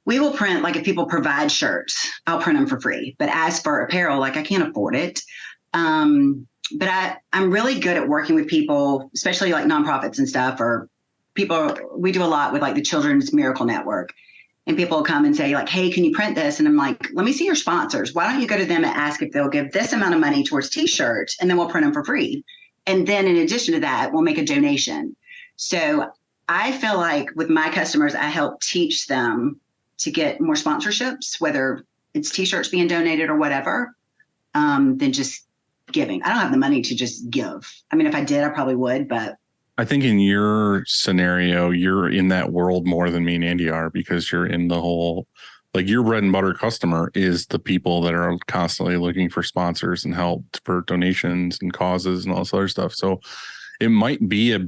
We will print, like if people provide shirts, I'll print them for free. But as for apparel, like I can't afford it. But I'm really good at working with people, especially like nonprofits and stuff, or people. We do a lot with like the Children's Miracle Network, and people will come and say like, hey, can you print this? And I'm like, let me see your sponsors. Why don't you go to them and ask if they'll give this amount of money towards T-shirts, and then we'll print them for free. And then in addition to that, we'll make a donation. So I feel like with my customers, I help teach them to get more sponsorships, whether it's T-shirts being donated or whatever, than just giving. I don't have the money to just give. I mean, if I did, I probably would, but I think in your scenario, you're in that world more than me and Andy are, because you're in the whole, like your bread and butter customer is the people that are constantly looking for sponsors and help for donations and causes and all this other stuff. So it might be a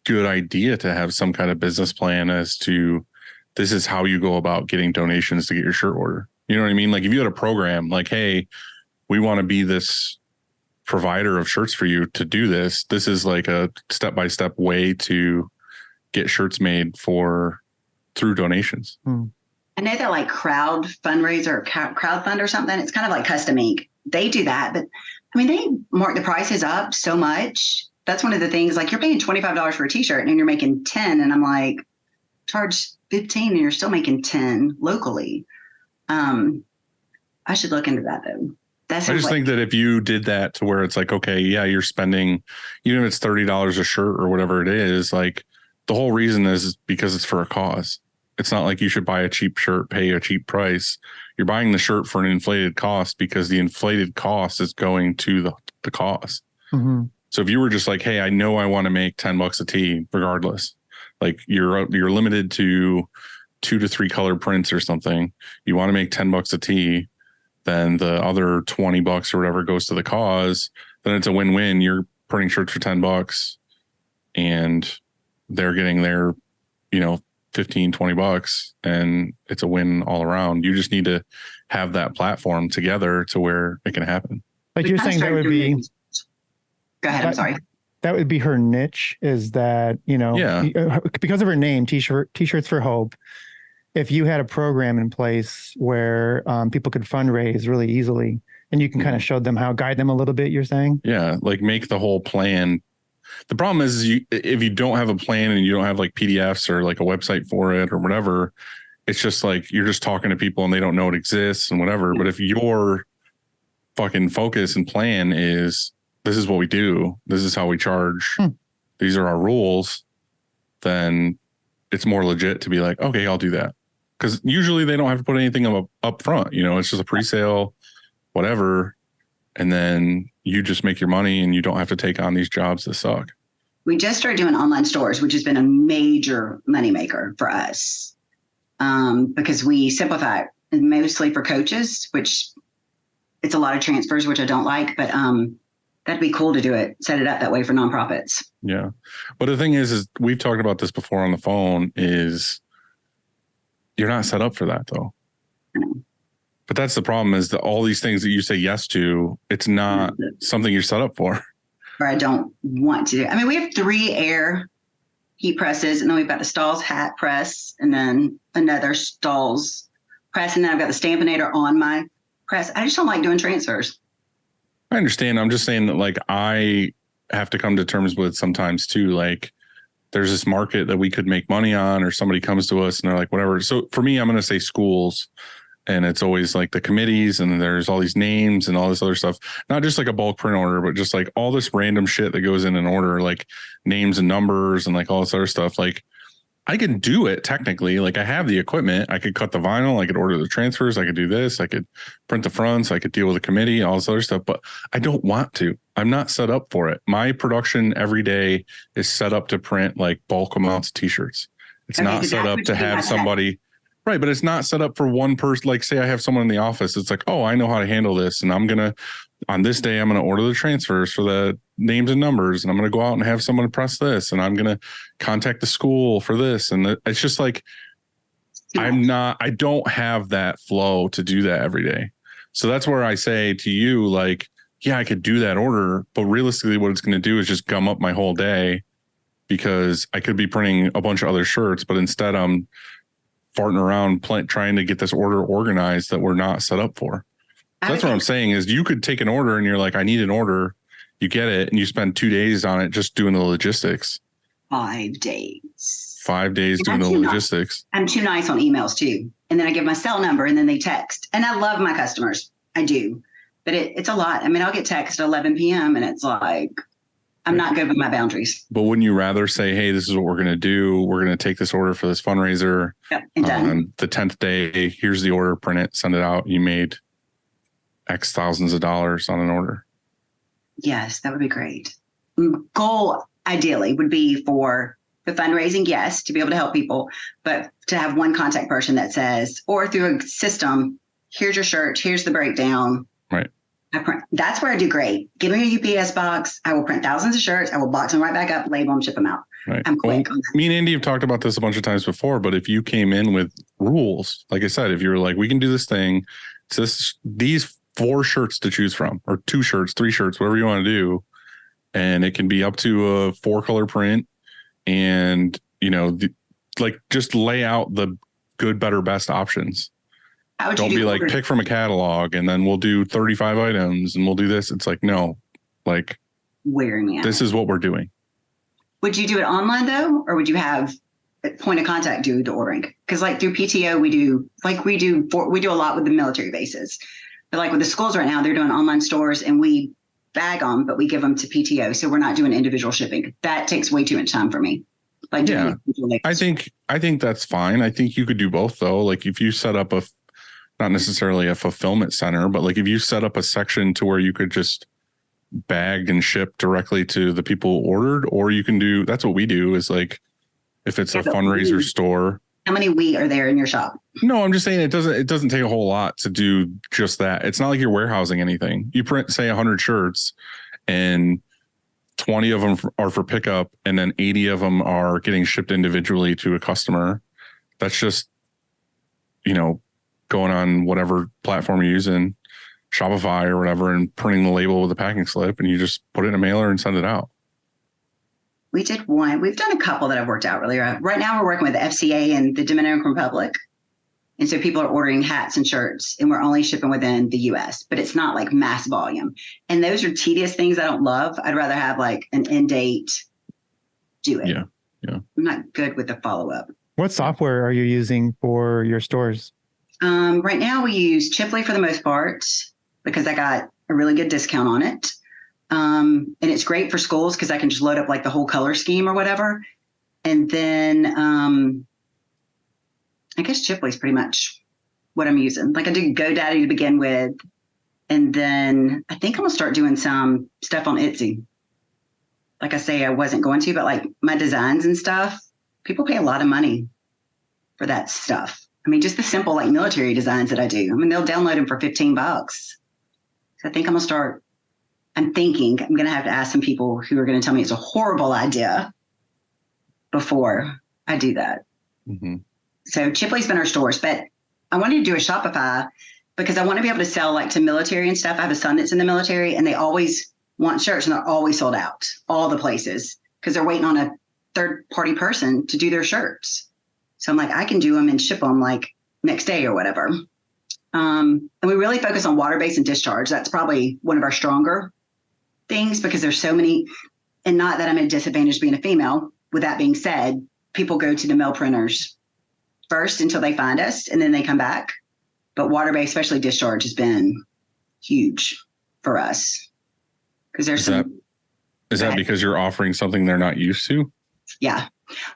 good idea to have some kind of business plan as to this is how you go about getting donations to get your shirt order. You know what I mean? Like if you had a program like, hey, we want to be this provider of shirts for you to do this. This is like a step-by-step way to get shirts made through donations. I know that like crowd fundraiser or crowdfund or something, it's kind of like Custom Ink. They do that, but I mean, they mark the prices up so much. That's one of the things, like you're paying $25 for a T-shirt and you're making 10. And I'm like, charge 15 and you're still making 10 locally. I should look into that though. I just think that if you did that to where it's like, okay, yeah, you're spending, even if it's $30 a shirt or whatever it is, like the whole reason is because it's for a cause. It's not like you should buy a cheap shirt, pay a cheap price. You're buying the shirt for an inflated cost because the inflated cost is going to the cause. Mm-hmm. So if you were just like, hey, I know I want to make $10 a tee regardless, like you're limited to 2 to 3 color prints or something. You want to make $10 a tee, then the other $20 or whatever goes to the cause. Then it's a win-win. You're printing shirts for $10 and they're getting their, 15, $20, and it's a win all around. You just need to have that platform together to where it can happen. Like you're saying, that would be. Go ahead. I'm sorry. That would be her niche, is that, because of her name, T-shirts for Hope. If you had a program in place where people could fundraise really easily, and you can kind of show them how, guide them a little bit, you're saying? Yeah, like make the whole plan. The problem is if you don't have a plan and you don't have like PDFs or like a website for it or whatever, it's just like you're just talking to people and they don't know it exists and whatever. But if your fucking focus and plan is, this is what we do, this is how we charge, these are our rules, then it's more legit to be like, okay, I'll do that. Because usually they don't have to put anything up front. It's just a pre-sale, whatever. And then you just make your money and you don't have to take on these jobs that suck. We just started doing online stores, which has been a major moneymaker for us, because we simplify it, mostly for coaches, which it's a lot of transfers, which I don't like, but that'd be cool to do it, set it up that way for nonprofits. Yeah. But the thing is we've talked about this before on the phone, is you're not set up for that though. But that's the problem, is that all these things that you say yes to, it's not something you're set up for. Or I don't want to do. I mean, we have 3 air heat presses, and then we've got the Stalls hat press, and then another Stalls press, and then I've got the Stampinator on my press. I just don't like doing transfers. I understand. I'm just saying that like I have to come to terms with sometimes too, like there's this market that we could make money on, or somebody comes to us and they're like, whatever. So for me, I'm going to say schools. And it's always like the committees, and there's all these names and all this other stuff, not just like a bulk print order, but just like all this random shit that goes in an order, like names and numbers and like all this other stuff. Like I can do it technically. Like I have the equipment. I could cut the vinyl. I could order the transfers. I could do this. I could print the fronts. I could deal with the committee, all this other stuff, but I don't want to. I'm not set up for it. My production every day is set up to print like bulk amounts of T-shirts. It's not set up to have somebody. Right. But it's not set up for one person. Like say I have someone in the office. It's like, oh, I know how to handle this, and I'm going to on this day, I'm going to order the transfers for the names and numbers, and I'm going to go out and have someone press this, and I'm going to contact the school for this. And it's just like, I don't have that flow to do that every day. So that's where I say to you, like, yeah, I could do that order, but realistically what it's going to do is just gum up my whole day, because I could be printing a bunch of other shirts, but instead I'm farting around trying to get this order organized that we're not set up for. So that's what I'm saying is you could take an order and you're like, I need an order. You get it. And you spend 2 days on it just doing the logistics. 5 days. 5 days doing the logistics. I'm too nice on emails too. And then I give my cell number and then they text. And I love my customers. I do. But it's a lot. I mean, I'll get text at 11 p.m. and it's like, I'm not good with my boundaries. But wouldn't you rather say, hey, this is what we're going to do. We're going to take this order for this fundraiser. Yep, and done. On the 10th day, here's the order, print it, send it out. You made X thousands of dollars on an order. Yes, that would be great. Goal ideally would be for the fundraising, yes, to be able to help people, but to have one contact person that says, or through a system, here's your shirt, here's the breakdown. Right. That's where I do great. Give me a UPS box. I will print thousands of shirts. I will box them right back up, label them, ship them out. Right. I'm quick. Well, me and Andy have talked about this a bunch of times before, but if you came in with rules, like I said, if you're like, we can do this thing, it's these 4 shirts to choose from, or 2 shirts, 3 shirts, whatever you want to do. And it can be up to a 4-color print, and, like just lay out the good, better, best options. Don't be like, pick from a catalog and then we'll do 35 items and we'll do this. It's like, no, like, wearing me out. This is what we're doing. Would you do it online though? Or would you have a point of contact do the ordering? Because like through PTO, we do a lot with the military bases, but like with the schools right now, they're doing online stores and we bag them, but we give them to PTO. So we're not doing individual shipping. That takes way too much time for me. Like, yeah, I think that's fine. I think you could do both though. Like if you set up not necessarily a fulfillment center, but like if you set up a section to where you could just bag and ship directly to the people who ordered, or you can do, that's what we do is like, if it's a fundraiser store. How many we are there in your shop? No, I'm just saying it doesn't take a whole lot to do just that. It's not like you're warehousing anything. You print, say 100 shirts and 20 of them are for pickup and then 80 of them are getting shipped individually to a customer. That's just, going on whatever platform you're using, Shopify or whatever, and printing the label with a packing slip, and you just put it in a mailer and send it out. We did one. We've done a couple that have worked out really right. Right now we're working with the FCA and the Dominican Republic. And so people are ordering hats and shirts and we're only shipping within the US, but it's not like mass volume. And those are tedious things I don't love. I'd rather have like an end date, do it. Yeah. I'm not good with the follow-up. What software are you using for your stores? Right now we use Chipley for the most part because I got a really good discount on it. And it's great for schools because I can just load up like the whole color scheme or whatever. And then I guess Chipley's pretty much what I'm using. Like I did GoDaddy to begin with. And then I think I'm gonna start doing some stuff on Etsy. Like I say, I wasn't going to, but like my designs and stuff, people pay a lot of money for that stuff. I mean, just the simple like military designs that I do. I mean, they'll download them for $15. So I think I'm going to have to ask some people who are going to tell me it's a horrible idea before I do that. Mm-hmm. So Chipley's been our stores, but I wanted to do a Shopify because I want to be able to sell like to military and stuff. I have a son that's in the military and they always want shirts and they're always sold out, all the places, because they're waiting on a third party person to do their shirts. So I'm like, I can do them and ship them like next day or whatever. And we really focus on water-based and discharge. That's probably one of our stronger things because there's so many, and not that I'm at a disadvantage being a female. With that being said, people go to the mail printers first until they find us and then they come back. But water-based, especially discharge, has been huge for us. Because there's is that because you're offering something they're not used to? Yeah.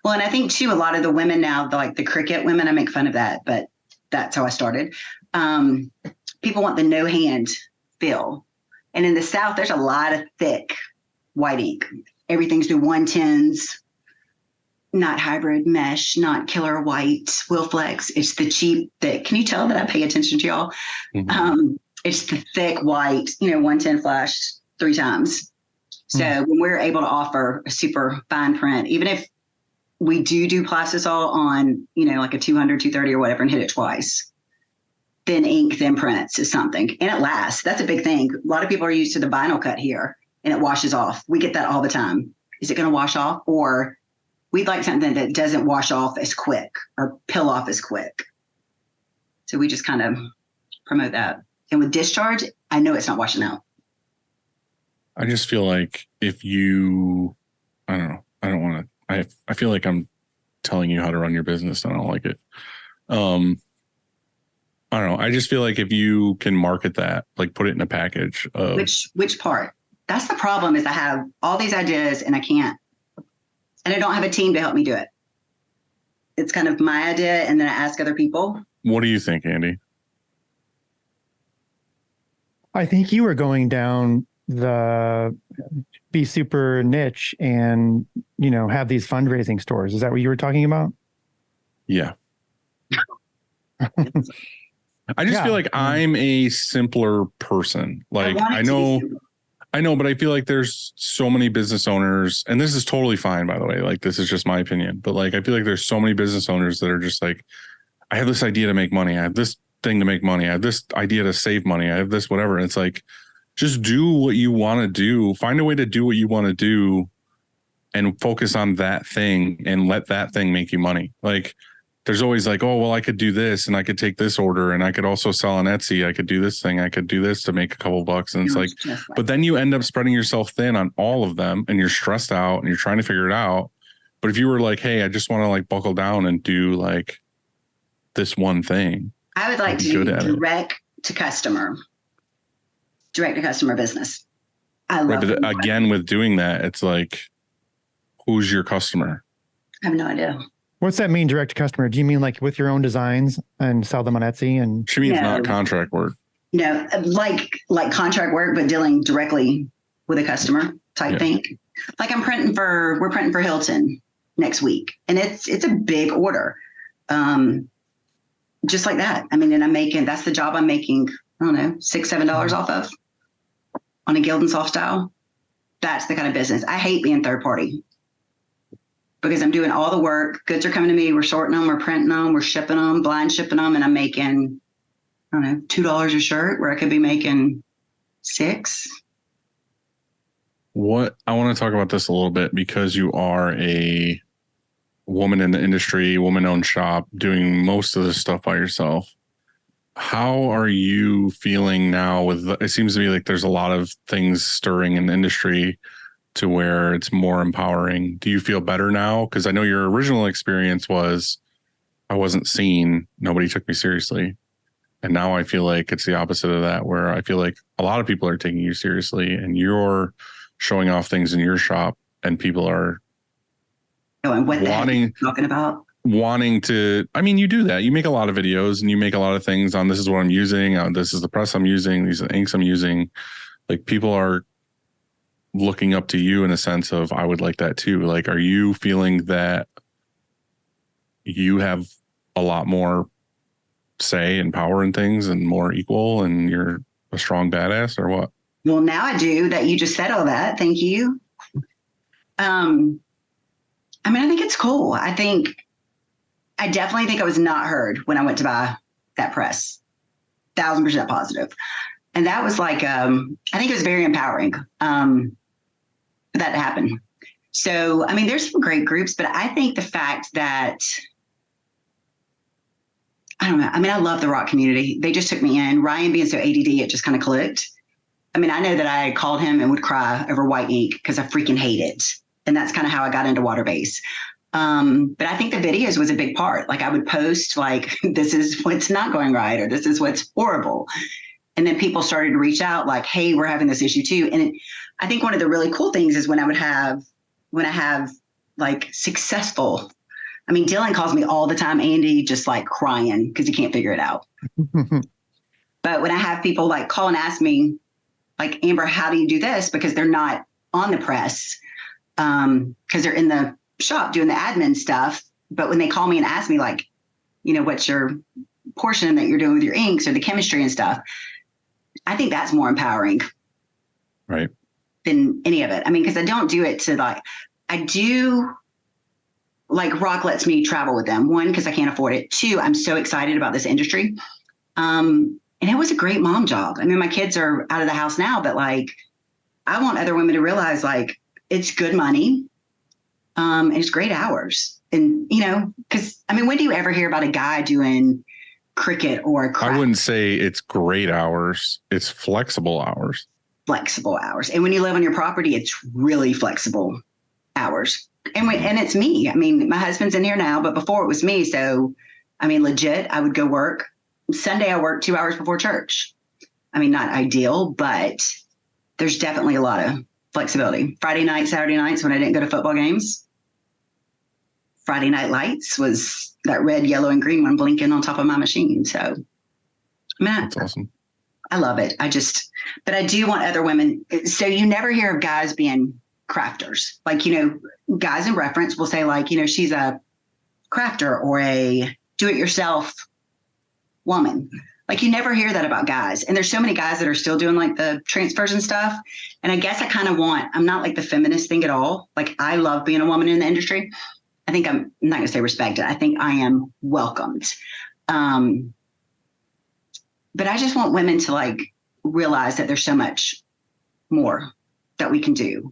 Well, and I think too, a lot of the women now, like the cricket women, I make fun of that, but that's how I started. People want the no hand feel. And in the South, there's a lot of thick white ink. Everything's through 110s, not hybrid mesh, not killer white, Wilflex. It's the cheap thick. Can you tell that I pay attention to y'all? Mm-hmm. It's the thick white, 110 flash 3 times. So when we're able to offer a super fine print, even if we do plastisol on, like a 200, 230 or whatever and hit it twice, then ink, then prints is something. And it lasts. That's a big thing. A lot of people are used to the vinyl cut here and it washes off. We get that all the time. Is it going to wash off? Or we'd like something that doesn't wash off as quick or peel off as quick. So we just kind of promote that. And with discharge, I know it's not washing out. I just feel like if you, I don't know, I don't want to, I feel like I'm telling you how to run your business and I don't like it. I don't know. I just feel like if you can market that, like put it in a package of which part? That's the problem is I have all these ideas and I can't, and I don't have a team to help me do it. It's kind of my idea. And then I ask other people. What do you think, Andy? I think you were going down the be super niche and, have these fundraising stores. Is that what you were talking about? Yeah. I just feel like I'm a simpler person. Like I know, but I feel like there's so many business owners, and this is totally fine, by the way. Like, this is just my opinion, but like, I feel like there's so many business owners that are just like, I have this idea to make money. I have this thing to make money. I have this idea to save money. I have this, whatever. And it's like, just do what you want to do. Find a way to do what you want to do and focus on that thing and let that thing make you money. Like, there's always like, oh, well, I could do this and I could take this order and I could also sell on Etsy. I could do this thing. I could do this to make a couple bucks. And it's like, but then you end up spreading yourself thin on all of them and you're stressed out and you're trying to figure it out. But if you were like, hey, I just want to like buckle down and do like this one thing. I would like to do direct to customer business. I love it. But again, with doing that, it's like, who's your customer? I have no idea. What's that mean, direct to customer? Do you mean like with your own designs and sell them on Etsy? And she means not contract work. No, like contract work, but dealing directly with a customer type thing. Like we're printing for Hilton next week, and it's a big order. Just like that. I mean, and that's the job I'm making, I don't know, $6-7 off of on a Gildan soft style. That's the kind of business. I hate being third party because I'm doing all the work. Goods are coming to me. We're sorting them. We're printing them. We're shipping them, blind shipping them. And I'm making, I don't know, $2 a shirt where I could be making $6. What I want to talk about this a little bit because you are a woman in the industry, woman-owned shop, doing most of this stuff by yourself. How are you feeling now it seems to be like there's a lot of things stirring in the industry to where it's more empowering. Do you feel better now? Because I know your original experience was I wasn't seen, nobody took me seriously. And now I feel like it's the opposite of that, where I feel like a lot of people are taking you seriously and you're showing off things in your shop and people are talking about. Wanting to, I mean, you do that. You make a lot of videos and you make a lot of things on this is what I'm using. This is the press I'm using. These are the inks I'm using. Like, people are looking up to you in a sense of, I would like that too. Like, are you feeling that you have a lot more say and power in things and more equal and you're a strong badass, or what? Well, now I do that. You just said all that. Thank you. I mean, I think it's cool. I definitely think I was not heard when I went to buy that press. 1,000% positive. And that was like, I think it was very empowering for that to happen. So, I mean, there's some great groups, but I think the fact that, I don't know. I mean, I love the rock community. They just took me in. Ryan being so ADD, it just kind of clicked. I mean, I know that I called him and would cry over white ink because I freaking hate it. And that's kind of how I got into water base. But I think the videos was a big part. Like, I would post like, this is what's not going right, or this is what's horrible. And then people started to reach out like, hey, we're having this issue too. And I think one of the really cool things is when I have like successful, I mean, Dylan calls me all the time, Andy, just like crying because he can't figure it out. But when I have people like call and ask me like, Amber, how do you do this? Because they're not on the press, because they're in the shop doing the admin stuff. But when they call me and ask me like, what's your portion that you're doing with your inks or the chemistry and stuff, I think that's more empowering. Right. Than any of it. I mean, because I don't do it to like, I do like Rock lets me travel with them. One, because I can't afford it. Two, I'm so excited about this industry. And it was a great mom job. I mean, my kids are out of the house now, but like, I want other women to realize like it's good money. And it's great hours. And, you know, because I mean, when do you ever hear about a guy doing cricket or I wouldn't say it's great hours. It's flexible hours. Flexible hours. And when you live on your property, it's really flexible hours. And it's me. I mean, my husband's in here now, but before it was me. So, I mean, legit, I would go work. Sunday, I work 2 hours before church. I mean, not ideal, but there's definitely a lot of flexibility. Friday night, Saturday nights when I didn't go to football games. Friday Night Lights was that red, yellow, and green one blinking on top of my machine. So, I mean, that's awesome. I love it. But I do want other women. So you never hear of guys being crafters. Like, you know, guys in reference will say like, you know, she's a crafter or a do-it-yourself woman. Like you never hear that about guys. And there's so many guys that are still doing like the transfers and stuff. And I guess I kind of I'm not like the feminist thing at all. Like I love being a woman in the industry. I think I'm not going to say respected. I think I am welcomed. But I just want women to like realize that there's so much more that we can do.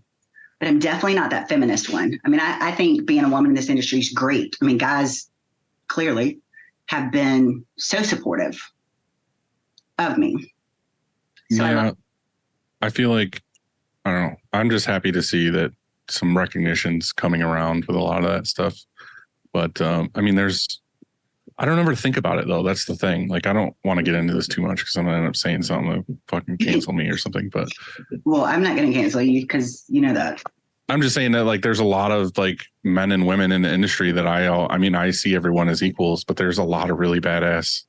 But I'm definitely not that feminist one. I mean, I think being a woman in this industry is great. I mean, guys clearly have been so supportive of me. So yeah. I feel like, I don't know. I'm just happy to see that some recognition's coming around with a lot of that stuff. But I mean, I don't ever think about it though. That's the thing. Like, I don't want to get into this too much because I'm going to end up saying something to fucking cancel me or something. But well, I'm not going to cancel you because you know that. I'm just saying that like, there's a lot of like men and women in the industry that I mean, I see everyone as equals, but there's a lot of really badass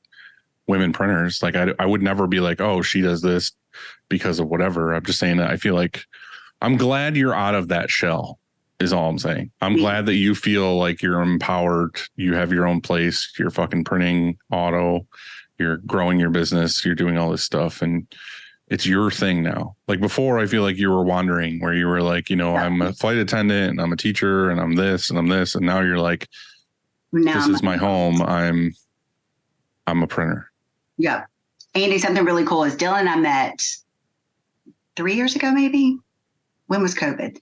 women printers. Like I would never be like, oh, she does this because of whatever. I'm just saying that I feel like I'm glad you're out of that shell is all I'm saying. I'm glad that you feel like you're empowered. You have your own place. You're fucking printing auto. You're growing your business. You're doing all this stuff. And it's your thing now. Like before, I feel like you were wandering where you were like, you know, I'm a flight attendant and I'm a teacher and I'm this and I'm this. And now you're like, this is my home. I'm a printer. Yeah. Andy, something really cool is Dylan and I met 3 years ago, maybe. When was COVID?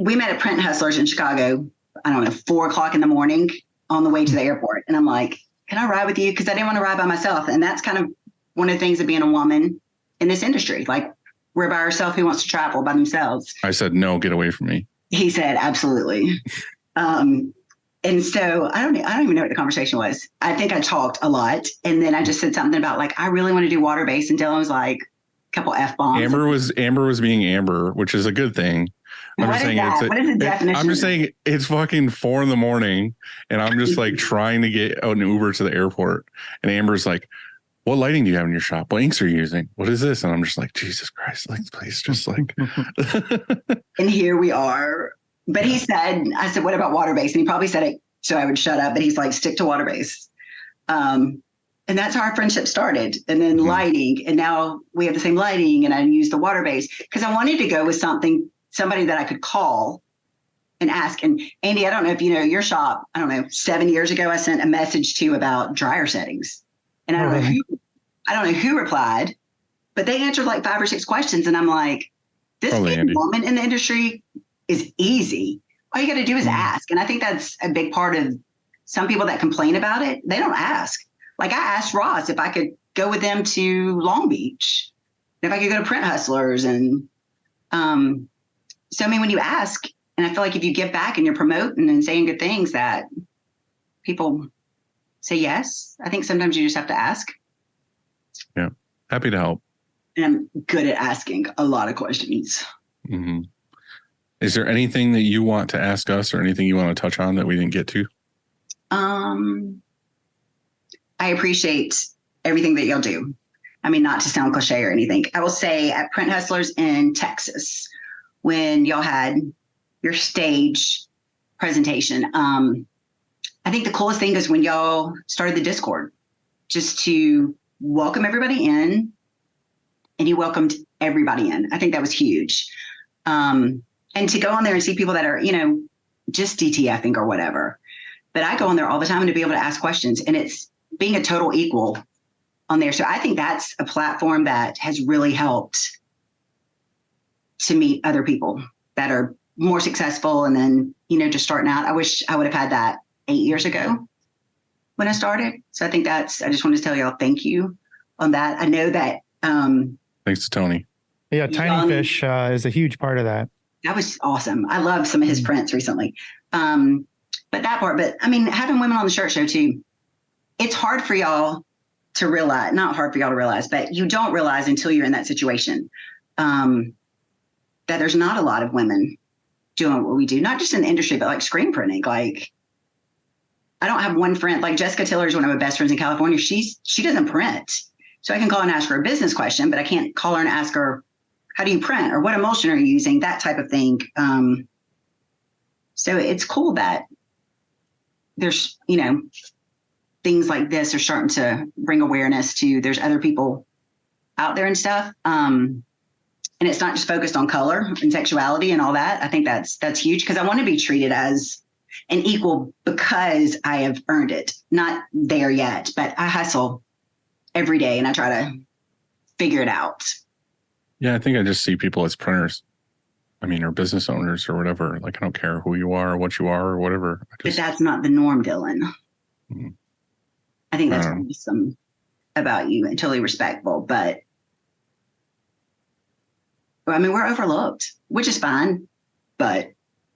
We met at Print Hustlers in Chicago, I don't know, 4:00 in the morning on the way to the airport. And I'm like, can I ride with you? Because I didn't want to ride by myself. And that's kind of one of the things of being a woman in this industry. Like we're by ourselves. Who wants to travel by themselves? I said, no, get away from me. He said, absolutely. And so I don't even know what the conversation was. I think I talked a lot. And then I just said something about like, I really want to do water based. And Dylan was like, couple F-bombs. Amber was being Amber, which is a good thing. What is the definition? I'm just saying it's fucking 4 a.m. and I'm just like trying to get an Uber to the airport. And Amber's like, what lighting do you have in your shop? What inks are you using? What is this? And I'm just like, Jesus Christ, like, please just like. And here we are. But I said, what about water based? And he probably said it so I would shut up. But he's like, stick to water based. And that's how our friendship started. And then lighting. And now we have the same lighting. And I use the water base because I wanted to go with somebody that I could call and ask. And Andy, I don't know if you know your shop, I don't know, 7 years ago, I sent a message to about dryer settings. And I don't know who replied, but they answered like 5 or 6 questions. And I'm like, this woman in the industry is easy. All you got to do is ask. And I think that's a big part of some people that complain about it. They don't ask. Like I asked Ross if I could go with them to Long Beach, if I could go to Print Hustlers. And so, I mean, when you ask, and I feel like if you give back and you're promoting and saying good things that people say yes, I think sometimes you just have to ask. Yeah. Happy to help. And I'm good at asking a lot of questions. Mm-hmm. Is there anything that you want to ask us or anything you want to touch on that we didn't get to? I appreciate everything that y'all do. I mean, not to sound cliche or anything. I will say at Print Hustlers in Texas, when y'all had your stage presentation, I think the coolest thing is when y'all started the Discord, just to welcome everybody in, and he welcomed everybody in. I think that was huge. And to go on there and see people that are, just DTFing or whatever. But I go on there all the time and to be able to ask questions, and it's being a total equal on there. So I think that's a platform that has really helped to meet other people that are more successful and then, just starting out. I wish I would have had that 8 years ago when I started. So I think I just wanted to tell y'all thank you on that. I know that. Thanks to Tony. Yeah, Tiny Fish is a huge part of that. That was awesome. I love some of his prints recently. But that part, having women on the shirt show too, it's hard for y'all to realize, not hard for y'all to realize, but you don't realize until you're in that situation, that there's not a lot of women doing what we do, not just in the industry, but like screen printing. Like, I don't have one friend, like Jessica Tiller is one of my best friends in California. She doesn't print. So I can call and ask her a business question, but I can't call her and ask her, how do you print, or what emulsion are you using? That type of thing. So it's cool that there's, things like this are starting to bring awareness to, there's other people out there and stuff. And it's not just focused on color and sexuality and all that. I think that's huge, because I want to be treated as an equal because I have earned it. Not there yet, but I hustle every day and I try to figure it out. Yeah, I think I just see people as printers. Or business owners or whatever. Like, I don't care who you are or what you are or whatever. But that's not the norm, Dylan. Mm-hmm. I think that's awesome about you and totally respectful. But we're overlooked, which is fine. But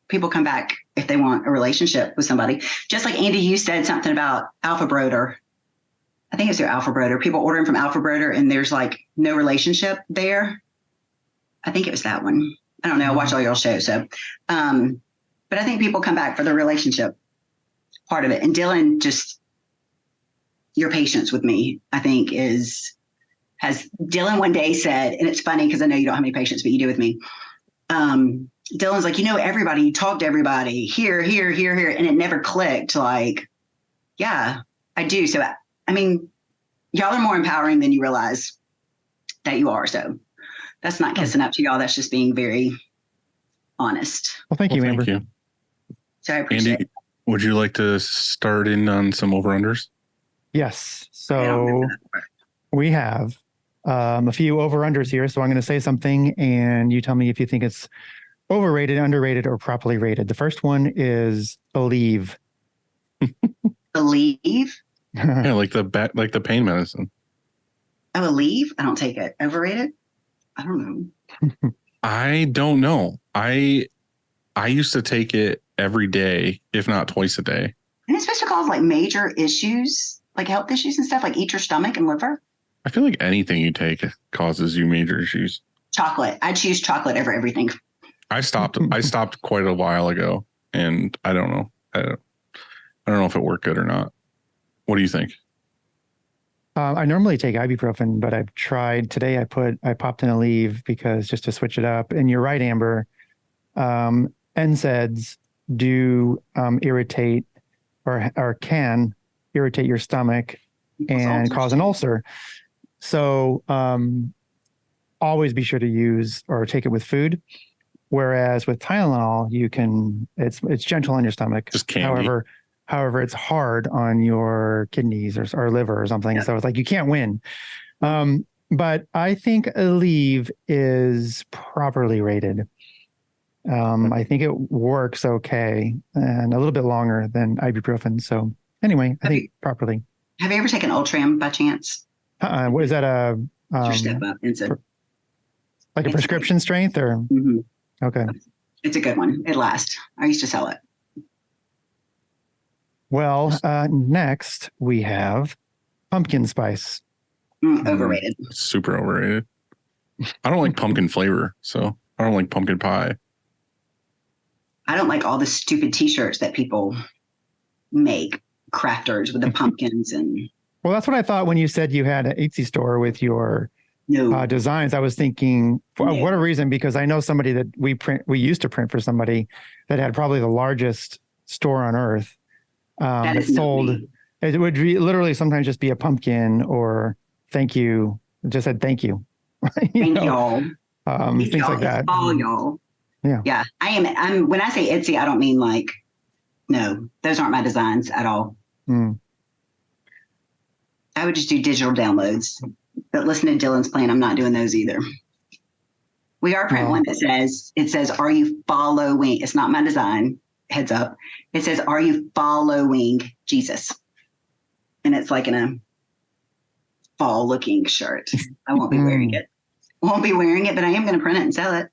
people come back if they want a relationship with somebody. Just like Andy, you said something about Alpha Broder. I think it's your Alpha Broder. People ordering from Alpha Broder and there's like no relationship there. I think it was that one. I don't know. I watch all your shows. So, but I think people come back for the relationship part of it. And Dylan, just your patience with me, I think has Dylan one day said, and it's funny because I know you don't have any patience, but you do with me. Dylan's like, everybody, you talk to everybody here. And it never clicked. Like, yeah, I do. So, y'all are more empowering than you realize that you are. So that's not kissing up to y'all. That's just being very honest. Well, thank you, Amber. Thank you. So I appreciate Andy, it. would you like to start in on some over-unders? Yes. So we have a few over-unders here. So I'm going to say something and you tell me if you think it's overrated, underrated, or properly rated. The first one is Believe. Believe? Yeah, like the pain medicine. I believe. I don't take it. Overrated? I don't know. I don't know. I used to take it every day, if not twice a day. And it's supposed to cause like major issues, like health issues and stuff, like eat your stomach and liver. I feel like anything you take causes you major issues. Chocolate. I choose chocolate over everything. I stopped quite a while ago, and I don't know. I don't know if it worked good or not. What do you think? I normally take ibuprofen, but I've tried today. I popped in Aleve because just to switch it up. And you're right, Amber. NSAIDs do irritate or can irritate your stomach and cause an ulcer. So always be sure to use or take it with food. Whereas with Tylenol, it's gentle on your stomach. Just candy. However, it's hard on your kidneys or liver or something. Yeah. So it's like you can't win. But I think Aleve is properly rated. I think it works okay and a little bit longer than ibuprofen. So anyway, I think properly. Have you ever taken Ultram by chance? What is that? Your step up. Like a prescription strength or? Mm-hmm. Okay. It's a good one. It lasts. I used to sell it. Well, next we have pumpkin spice. Overrated. Super overrated. I don't like pumpkin flavor, so I don't like pumpkin pie. I don't like all the stupid T-shirts that people make, crafters with the pumpkins and. Well, that's what I thought when you said you had an Etsy store with your designs. I was thinking, what a reason, because I know somebody that we used to print for somebody that had probably the largest store on earth. That sold. It would be literally sometimes just be a pumpkin or thank you. It just said thank you. Thank y'all. Things y'all. like that. It's all y'all. Yeah. Yeah. I'm when I say Etsy, I don't mean like, no, those aren't my designs at all. Mm. I would just do digital downloads. But listen to Dylan's plan. I'm not doing those either. We are printing one that says, are you following? It's not my design. Heads up. It says, are you following Jesus? And it's like in a fall looking shirt. I won't be wearing it. Won't be wearing it, but I am going to print it and sell it.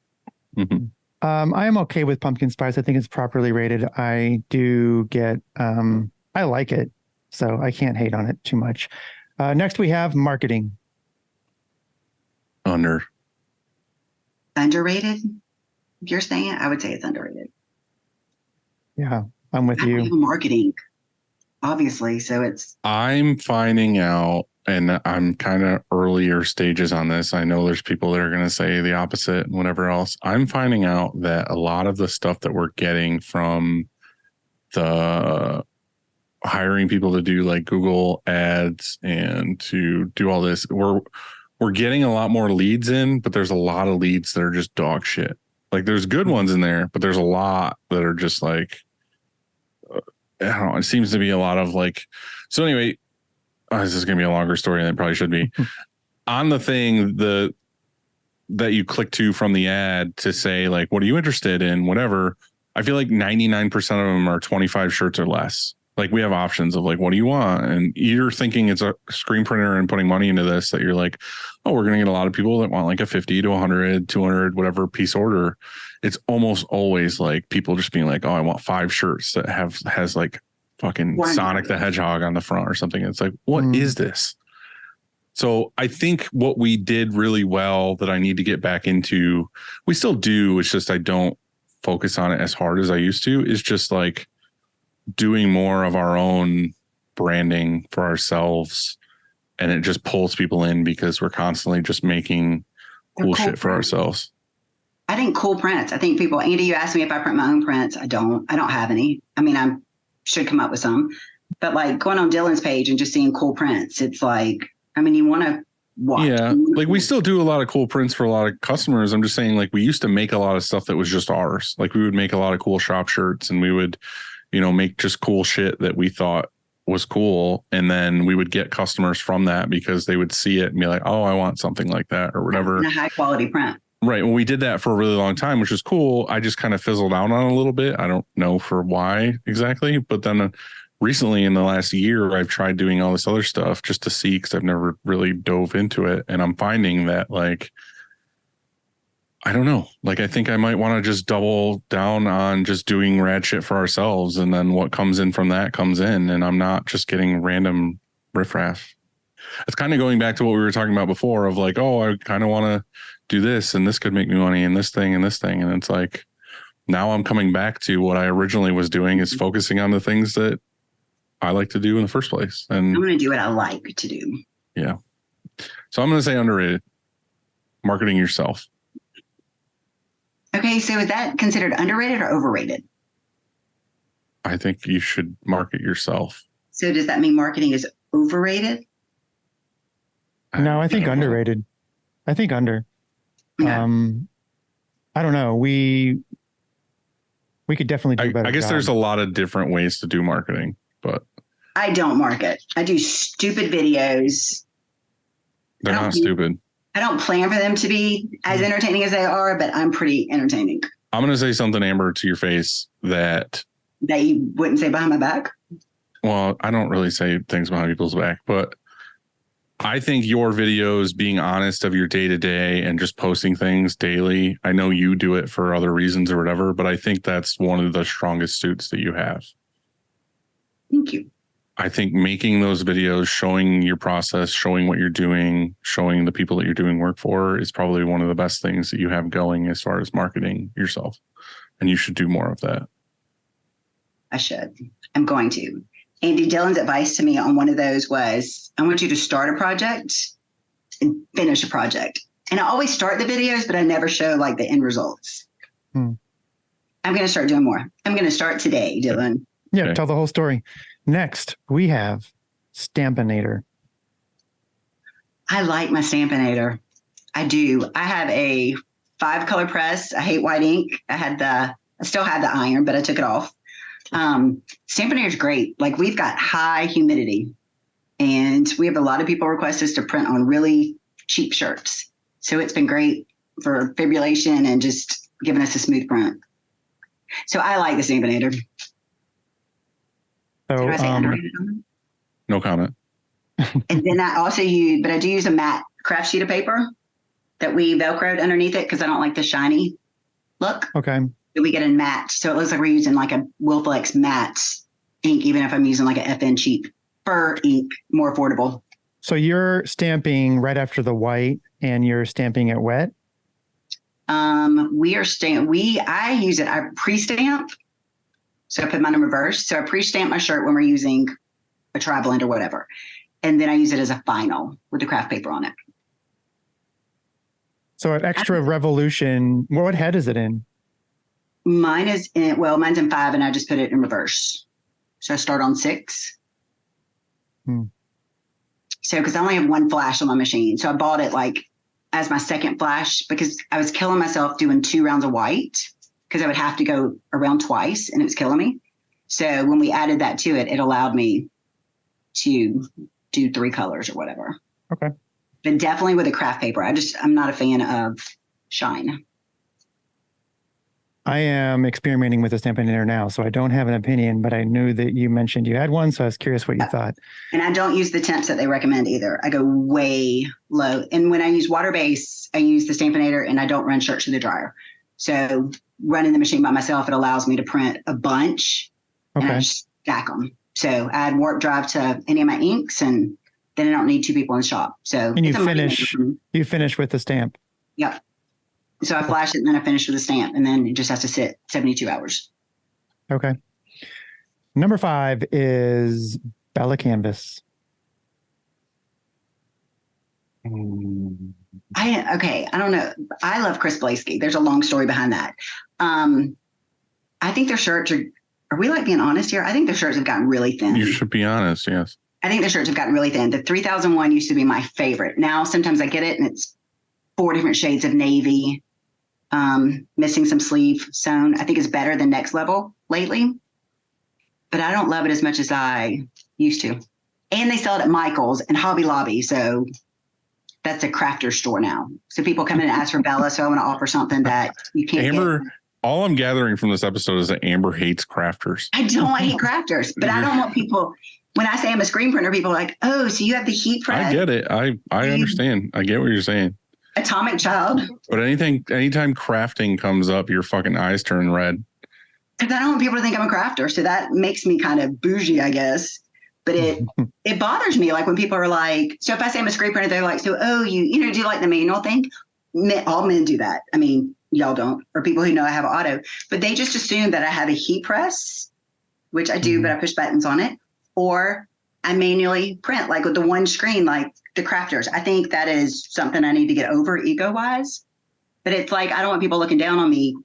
Mm-hmm. I am okay with pumpkin spice. I think it's properly rated. I do get, I like it, so I can't hate on it too much. Next, we have marketing. Underrated. If you're saying it, I would say it's underrated. Yeah, I'm with I don't you. have marketing, obviously, so it's. I'm finding out, and I'm kind of earlier stages on this. I know there's people that are going to say the opposite and whatever else. I'm finding out that a lot of the stuff that we're getting from the hiring people to do like Google ads and to do all this, we're getting a lot more leads in, but there's a lot of leads that are just dog shit. Like there's good ones in there, but there's a lot that are just like, I don't know. It seems to be a lot of like, so anyway, this is going to be a longer story than it probably should be. On the thing, that you click to from the ad to say like, what are you interested in? Whatever. I feel like 99% of them are 25 shirts or less. Like we have options of like, what do you want? And you're thinking it's a screen printer and putting money into this that you're like, oh, we're going to get a lot of people that want like a 50 to 100, 200, whatever piece order. It's almost always like people just being like, oh, I want 5 shirts that has like fucking Sonic the Hedgehog on the front or something. It's like, what is this? So I think what we did really well that I need to get back into, we still do. It's just I don't focus on it as hard as I used to, is just like doing more of our own branding for ourselves. And it just pulls people in because we're constantly just making cool shit for ourselves. I think cool prints. I think people, Andy, you asked me if I print my own prints. I don't have any. I mean, I should come up with some, but like going on Dylan's page and just seeing cool prints, it's like, I mean, you want to watch. Yeah. Like we still do a lot of cool prints for a lot of customers. I'm just saying like we used to make a lot of stuff that was just ours. Like we would make a lot of cool shop shirts and we would, make just cool shit that we thought was cool. And then we would get customers from that because they would see it and be like, oh, I want something like that or whatever. And a high quality print. Right. Well, we did that for a really long time, which is cool. I just kind of fizzled out on it a little bit. I don't know for why exactly. But then recently in the last year, I've tried doing all this other stuff just to see, because I've never really dove into it. And I'm finding that like, I don't know. Like, I think I might want to just double down on just doing rad shit for ourselves. And then what comes in from that comes in. And I'm not just getting random riffraff. It's kind of going back to what we were talking about before of like, oh, I kind of want to do this and this could make me money and this thing and this thing. And it's like, now I'm coming back to what I originally was doing, is focusing on the things that I like to do in the first place. And I'm going to do what I like to do. Yeah. So I'm going to say underrated. Marketing yourself. Okay. So is that considered underrated or overrated? I think you should market yourself. So does that mean marketing is overrated? No, I think underrated. I think under. Yeah. I don't know. We could definitely do a better. I guess job. there's a lot of different ways to do marketing, but I don't market. I do stupid videos. they're not stupid. I don't plan for them to be as entertaining as they are, but I'm pretty entertaining. I'm going to say something, Amber, to your face that you wouldn't say behind my back. Well, I don't really say things behind people's back, but I think your videos, being honest of your day to day and just posting things daily. I know you do it for other reasons or whatever, but I think that's one of the strongest suits that you have. Thank you. I think making those videos, showing your process, showing what you're doing, showing the people that you're doing work for is probably one of the best things that you have going as far as marketing yourself. And you should do more of that. I should. I'm going to. Andy, Dylan's advice to me on one of those was, I want you to start a project and finish a project. And I always start the videos, but I never show like the end results. I'm going to start doing more. I'm going to start today, Dylan. Yeah, Okay. Tell the whole story. Next, we have Stampinator. I like my Stampinator. I do. I have a 5-color press. I hate white ink. I still had the iron, but I took it off. Stampin' Air is great. Like we've got high humidity and we have a lot of people request us to print on really cheap shirts. So it's been great for fibrillation and just giving us a smooth print. So I like the Stampin' Air. So, Did I say underrated? No comment. And then I do use a matte craft sheet of paper that we Velcroed underneath it because I don't like the shiny look. okay. That we get in matte. So it looks like we're using like a Wilflex matte ink, even if I'm using like a FN cheap fur ink, more affordable. So you're stamping right after the white and you're stamping it wet? I use it, I pre-stamp. So I put mine in reverse. So I pre-stamp my shirt when we're using a tri-blend or whatever. And then I use it as a final with the craft paper on it. So an extra revolution, what head is it in? Mine's in 5 and I just put it in reverse. So I start on 6. So, because I only have one flash on my machine. So I bought it like as my second flash because I was killing myself doing 2 rounds of white because I would have to go around twice and it was killing me. So when we added that to it, it allowed me to do 3 colors or whatever. Okay. But definitely with a craft paper. I'm not a fan of shine. I am experimenting with the Stampin' Air now, so I don't have an opinion, but I knew that you mentioned you had one, so I was curious what you thought. And I don't use the temps that they recommend either. I go way low. And when I use water base, I use the Stampin' Air and I don't run shirts through the dryer. So running the machine by myself, it allows me to print a bunch and I just stack them. So I add warp drive to any of my inks and then I don't need 2 people in the shop. So and you finish with the stamp. Yep. So I flash it and then I finish with a stamp and then it just has to sit 72 hours. Okay. Number 5 is Bella Canvas. I don't know. I love Chris Blaskey. There's a long story behind that. I think their shirts are we like being honest here? I think their shirts have gotten really thin. You should be honest, yes. I think the shirts have gotten really thin. The 3001 used to be my favorite. Now, sometimes I get it and it's 4 different shades of navy, missing some sleeve sewn. I think it's better than Next Level lately, but I don't love it as much as I used to. And they sell it at Michael's and Hobby Lobby. So that's a crafter store now. So people come in and ask for Bella. So I want to offer something that you can't Amber, get. all I'm gathering from this episode is that Amber hates crafters. I don't hate crafters, but I don't want people, when I say I'm a screen printer, people are like, oh, so you have the heat press. I get it. I understand. I get what you're saying. Atomic Child. But anytime crafting comes up, your fucking eyes turn red. Because I don't want people to think I'm a crafter. So that makes me kind of bougie, I guess. But it bothers me. Like when people are like, so if I say I'm a screen printer, they're like, so, oh, do you like the manual thing? All men do that. I mean, y'all don't, or people who know I have auto, but they just assume that I have a heat press, which I do, but I push buttons on it, or I manually print like with the one screen, like the crafters. I think that is something I need to get over ego wise, but it's like, I don't want people looking down on me.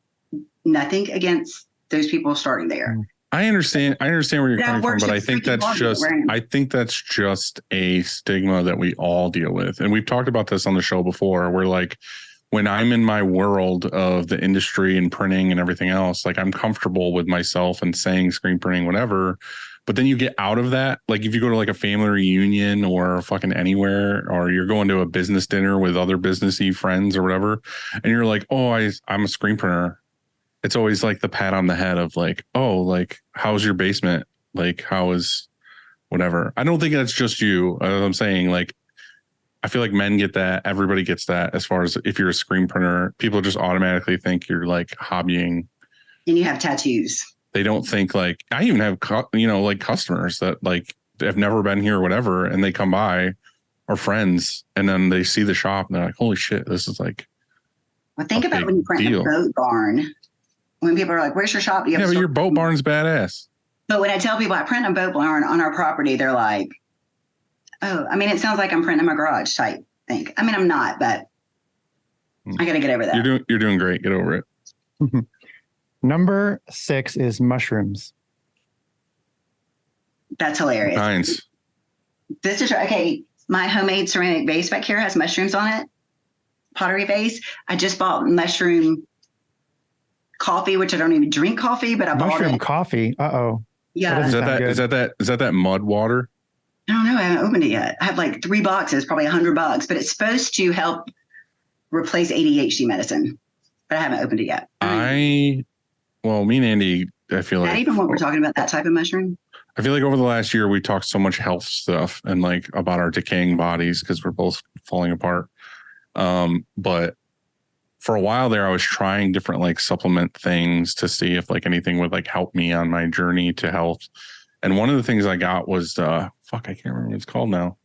Nothing against those people starting there. I understand where you're coming from, but I think that's just a stigma that we all deal with. And we've talked about this on the show before, where like when I'm in my world of the industry and printing and everything else, like I'm comfortable with myself and saying screen printing, whatever. But then you get out of that. Like if you go to like a family reunion or fucking anywhere, or you're going to a business dinner with other businessy friends or whatever, and you're like, oh, I'm a screen printer. It's always like the pat on the head of like, oh, like, how's your basement? Like, how is whatever? I don't think that's just you. I'm saying, like, I feel like men get that. Everybody gets that. As far as if you're a screen printer, people just automatically think you're like hobbying. And you have tattoos. They don't think like, I even have, like customers that like have never been here or whatever. And they come by, or friends, and then they see the shop and they're like, holy shit, this is like. Well, think about when you print a boat barn. When people are like, where's your shop? But your boat barn's badass. But when I tell people I print a boat barn on our property, they're like, oh, I mean, it sounds like I'm printing in my garage type thing. I mean, I'm not, but I got to get over that. You're doing great. Get over it. Number 6 is mushrooms. That's hilarious. Nice. This is okay. My homemade ceramic vase back here has mushrooms on it. pottery vase. I just bought mushroom coffee, which I don't even drink coffee, but I bought Mushroom it. coffee. Uh-oh. Yeah. That Is doesn't that sound good. is that mud water? I don't know. I haven't opened it yet. I have like 3 boxes, probably $100, but it's supposed to help replace ADHD medicine, but I haven't opened it yet. Well, me and Andy, I feel Not like even what we're talking about, that type of mushroom. I feel like over the last year we talked so much health stuff and like about our decaying bodies because we're both falling apart. But for a while there, I was trying different like supplement things to see if like anything would like help me on my journey to health. And one of the things I got was I can't remember what it's called now.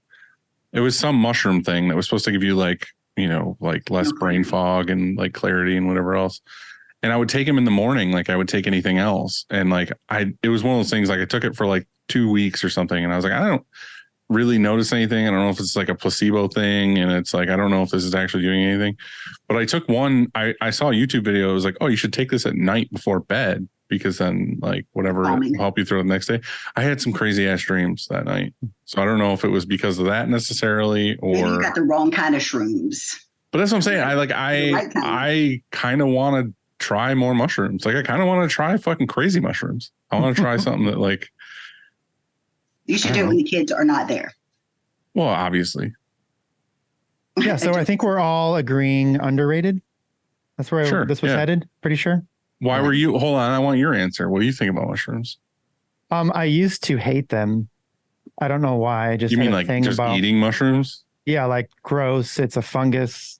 It was some mushroom thing that was supposed to give you like, like less brain fog and like clarity and whatever else. And I would take them in the morning like I would take anything else. And like it was one of those things like I took it for like 2 weeks or something. And I was like, I don't really notice anything. I don't know if it's like a placebo thing. And it's like, I don't know if this is actually doing anything. But I took one, I saw a YouTube video. It was like, oh, you should take this at night before bed because then like whatever will help you through the next day. I had some crazy ass dreams that night. So I don't know if it was because of that necessarily or maybe you got the wrong kind of shrooms. But that's what I'm saying. I kind of want to try more mushrooms. Like I kind of want to try fucking crazy mushrooms. I want to try something that like you should do it when the kids are not there. Well, obviously. Yeah, so I think we're all agreeing underrated. That's where this was headed, pretty sure. Why were you hold on, I want your answer. What do you think about mushrooms? I used to hate them. I don't know why. I just You mean like just eating mushrooms? Yeah, like gross. It's a fungus.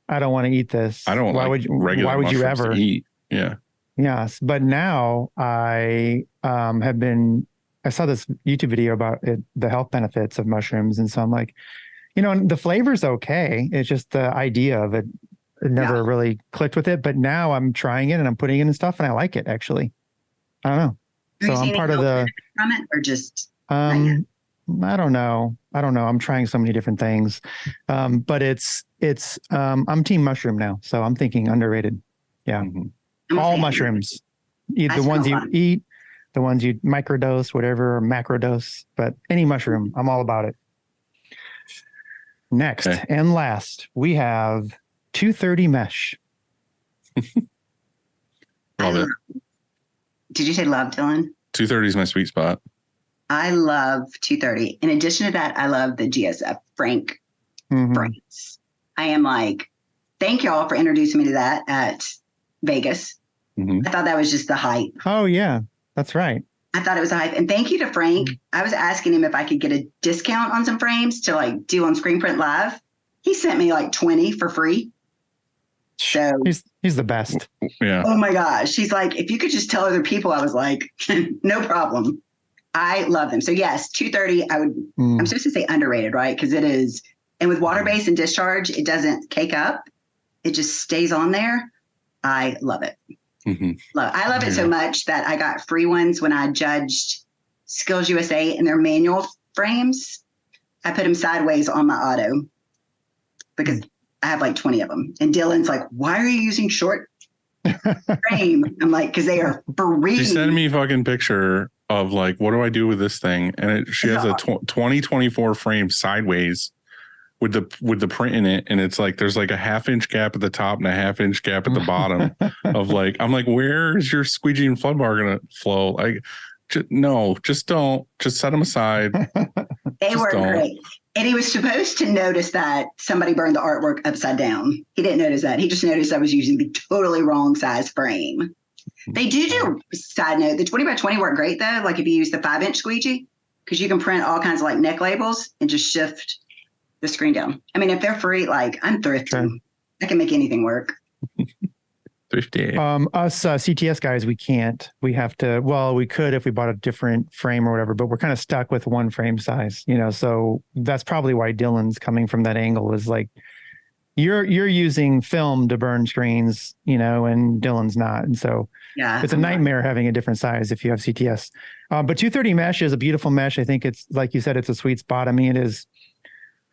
I don't want to eat this. I don't why like regular why would you mushrooms ever to eat? Yeah. Yes. But now I I saw this YouTube video about the health benefits of mushrooms. And so I'm like, the flavor's okay. It's just the idea of it never really clicked with it. But now I'm trying it and I'm putting it in stuff and I like it actually. I don't know. So I'm part of the from it or just I don't know. I'm trying so many different things. But it's I'm team mushroom now. So I'm thinking underrated. Yeah. Mm-hmm. All mushrooms. The ones you eat, the ones you microdose, whatever, or macrodose, but any mushroom, I'm all about it. Next and last, we have 230 mesh. Love it. Did you say love, Dylan? 230 is my sweet spot. I love 230. In addition to that, I love the GSF Frank frames. I am like, thank y'all for introducing me to that at Vegas. I thought that was just the hype. Oh, yeah, that's right. I thought it was a hype. And thank you to Frank. I was asking him if I could get a discount on some frames to like do on Screen Print Live. He sent me like 20 for free. So he's the best. Yeah. Oh my gosh. She's like, if you could just tell other people, I was like, no problem. I love them. So yes, 230, I'm supposed to say underrated, right? Because it is. And with water base and discharge, it doesn't cake up. It just stays on there. I love it. I love it so much that I got free ones when I judged Skills USA in their manual frames. I put them sideways on my auto because I have like 20 of them. And Dylan's like, why are you using short frame? I'm like, because they are free. She sent me a fucking picture of like, what do I do with this thing? And she has a 2024 frame sideways with the print in it, and it's like there's like a 1/2 inch gap at the top and a 1/2 inch gap at the bottom of like, I'm like, where is your squeegee and flood bar gonna flow? Like, just don't, just set them aside. They were great. And he was supposed to notice that somebody burned the artwork upside down. He didn't notice that. He just noticed I was using the totally wrong size frame. They do side note, the 20x20 work great though. Like if you use the 5-inch squeegee, because you can print all kinds of like neck labels and just shift the screen down. I mean, if they're free, like I'm thrifty. Sure. I can make anything work. Thrifty. Us CTS guys, we can't. We have to. Well, we could if we bought a different frame or whatever, but we're kind of stuck with one frame size. So that's probably why Dylan's coming from that angle. Is like you're using film to burn screens, and Dylan's not, and so it's a nightmare having a different size if you have CTS. But 230 mesh is a beautiful mesh. I think it's like you said, it's a sweet spot. I mean, it is.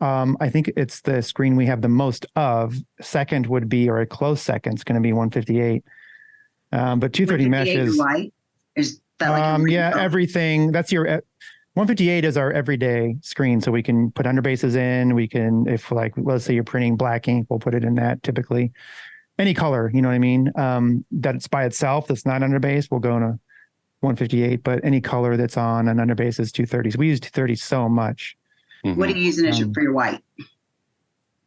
I think it's the screen we have the most of. Second would be, or a close second, it's going to be 158. But 230 mesh is white. Is that like everything. That's your 158 is our everyday screen. So we can put underbases in. We can, if like, let's say you're printing black ink, we'll put it in that typically. Any color, you know what I mean? That it's by itself, that's not underbase, we'll go in a 158, but any color that's on an underbase is 230. So we use 230 so much. What are you using for your white?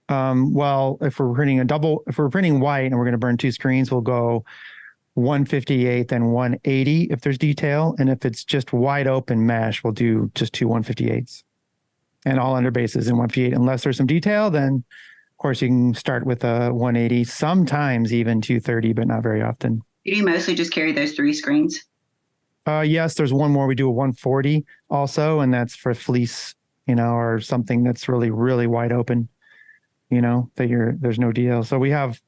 Well, if we're printing white and we're going to burn 2 screens, we'll go 158 and 180 if there's detail. And if it's just wide open mesh, we'll do just 2 158s and all underbases in 158. Unless there's some detail, then of course you can start with a 180, sometimes even 230, but not very often. Do you mostly just carry those 3 screens? Yes, there's one more. We do a 140 also, and that's for fleece, or something that's really, really wide open, that there's no deal. So we have,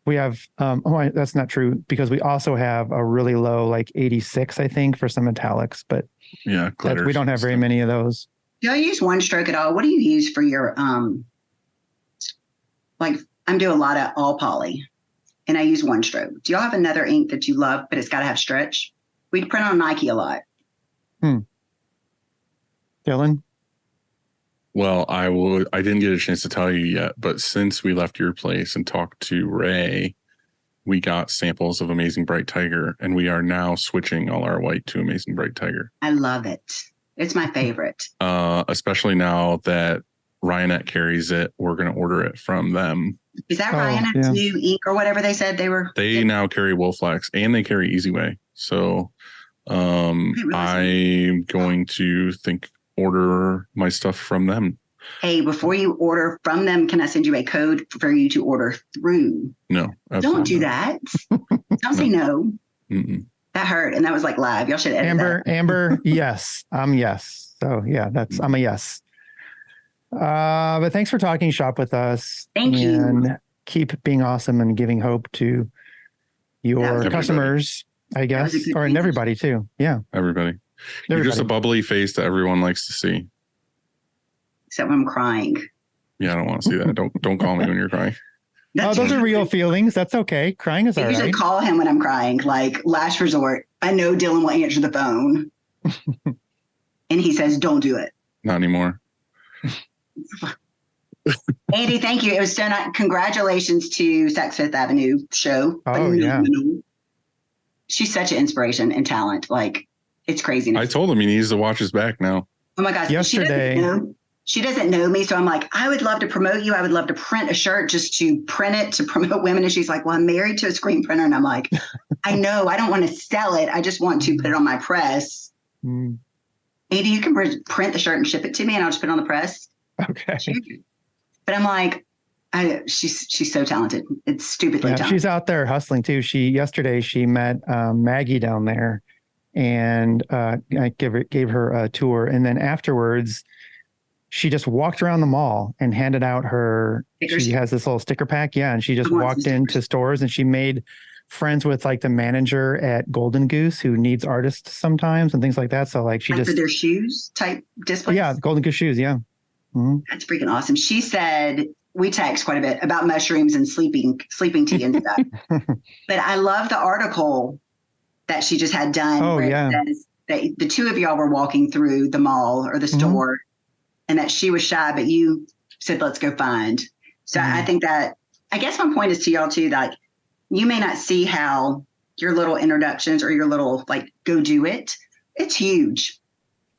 that's not true because we also have a really low, like 86, I think, for some metallics, but yeah, we don't have very many of those. Do y'all use one stroke at all? What do you use for your, like I'm doing a lot of all poly and I use one stroke. Do y'all have another ink that you love, but it's got to have stretch? We print on Nike a lot. Dylan? Well, I didn't get a chance to tell you yet, but since we left your place and talked to Ray, we got samples of Amazing Bright Tiger, and we are now switching all our white to Amazing Bright Tiger. I love it. It's my favorite. Especially now that Ryanette carries it, we're going to order it from them. Is that Ryanette's new ink or whatever they said they were? They now carry Wolflex and they carry Easyway. So I'm going to order my stuff from them. Hey, before you order from them, can I send you a code for you to order through? No, don't do that. Don't say no. Mm-mm. That hurt, and that was like live. Y'all should edit that. Amber, yes, yes. So yeah, I'm a yes. But thanks for talking shop with us. Thank you. And keep being awesome and giving hope to your customers, I guess, and everybody too. Yeah, everybody. You're just a bubbly face that everyone likes to see. Except when I'm crying. Yeah, I don't want to see that. Don't call me when you're crying. Those are real feelings. That's okay. Crying is all right. I usually call him when I'm crying, like last resort. I know Dylan will answer the phone. And he says, don't do it. Not anymore. Andy, thank you. It was so nice. Congratulations to Saks Fifth Avenue show. Oh, yeah. She's such an inspiration and talent. Like, it's crazy. I told him he needs to watch his back now. Oh my gosh. Yesterday. She doesn't know me. So I'm like, I would love to promote you. I would love to print a shirt just to print it to promote women. And she's like, well, I'm married to a screen printer. And I'm like, I know, I don't want to sell it. I just want to put it on my press. Andy, you can print the shirt and ship it to me and I'll just put it on the press. Okay. But I'm like, she's so talented. It's stupidly talented. She's out there hustling too. Yesterday she met Maggie down there and I gave her a tour. And then afterwards, she just walked around the mall and handed out her, she has this little sticker pack. Yeah. And she just walked into stores and she made friends with like the manager at Golden Goose who needs artists sometimes and things like that. So like she just. For their shoes type displays? Yeah. Golden Goose shoes. Yeah. Mm-hmm. That's freaking awesome. She said, we text quite a bit about mushrooms and sleeping tea and stuff. But I love the article that she just had done. Oh, yeah. It says that the two of y'all were walking through the mall or the store and that she was shy, but you said, let's go find. So I think that, I guess my point is to y'all too, that you may not see how your little introductions or your little, like, go do it. It's huge.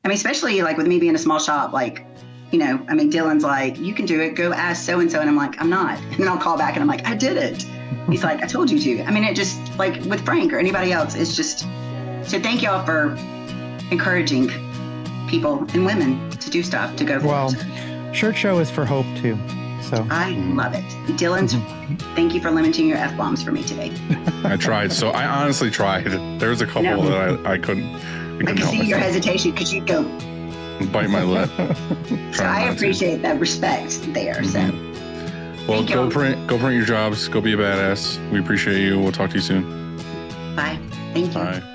I mean, especially like with me being a small shop, like, I mean, Dylan's like, you can do it. Go ask so-and-so. And I'm like, I'm not. And then I'll call back and I'm like, I did it. He's like, I told you to. I mean, it just like with Frank or anybody else, it's just, so thank y'all for encouraging people and women to do stuff, to go for it. Shirt Show is for hope too. So I love it. Dylan's, thank you for limiting your F-bombs for me today. I tried. So I honestly tried. There's a couple that I couldn't. I can see your hesitation because you go. Bite my lip. So I appreciate that respect there. So, well, go print your jobs. Go be a badass. We appreciate you. We'll talk to you soon. Bye. Thank you. Bye.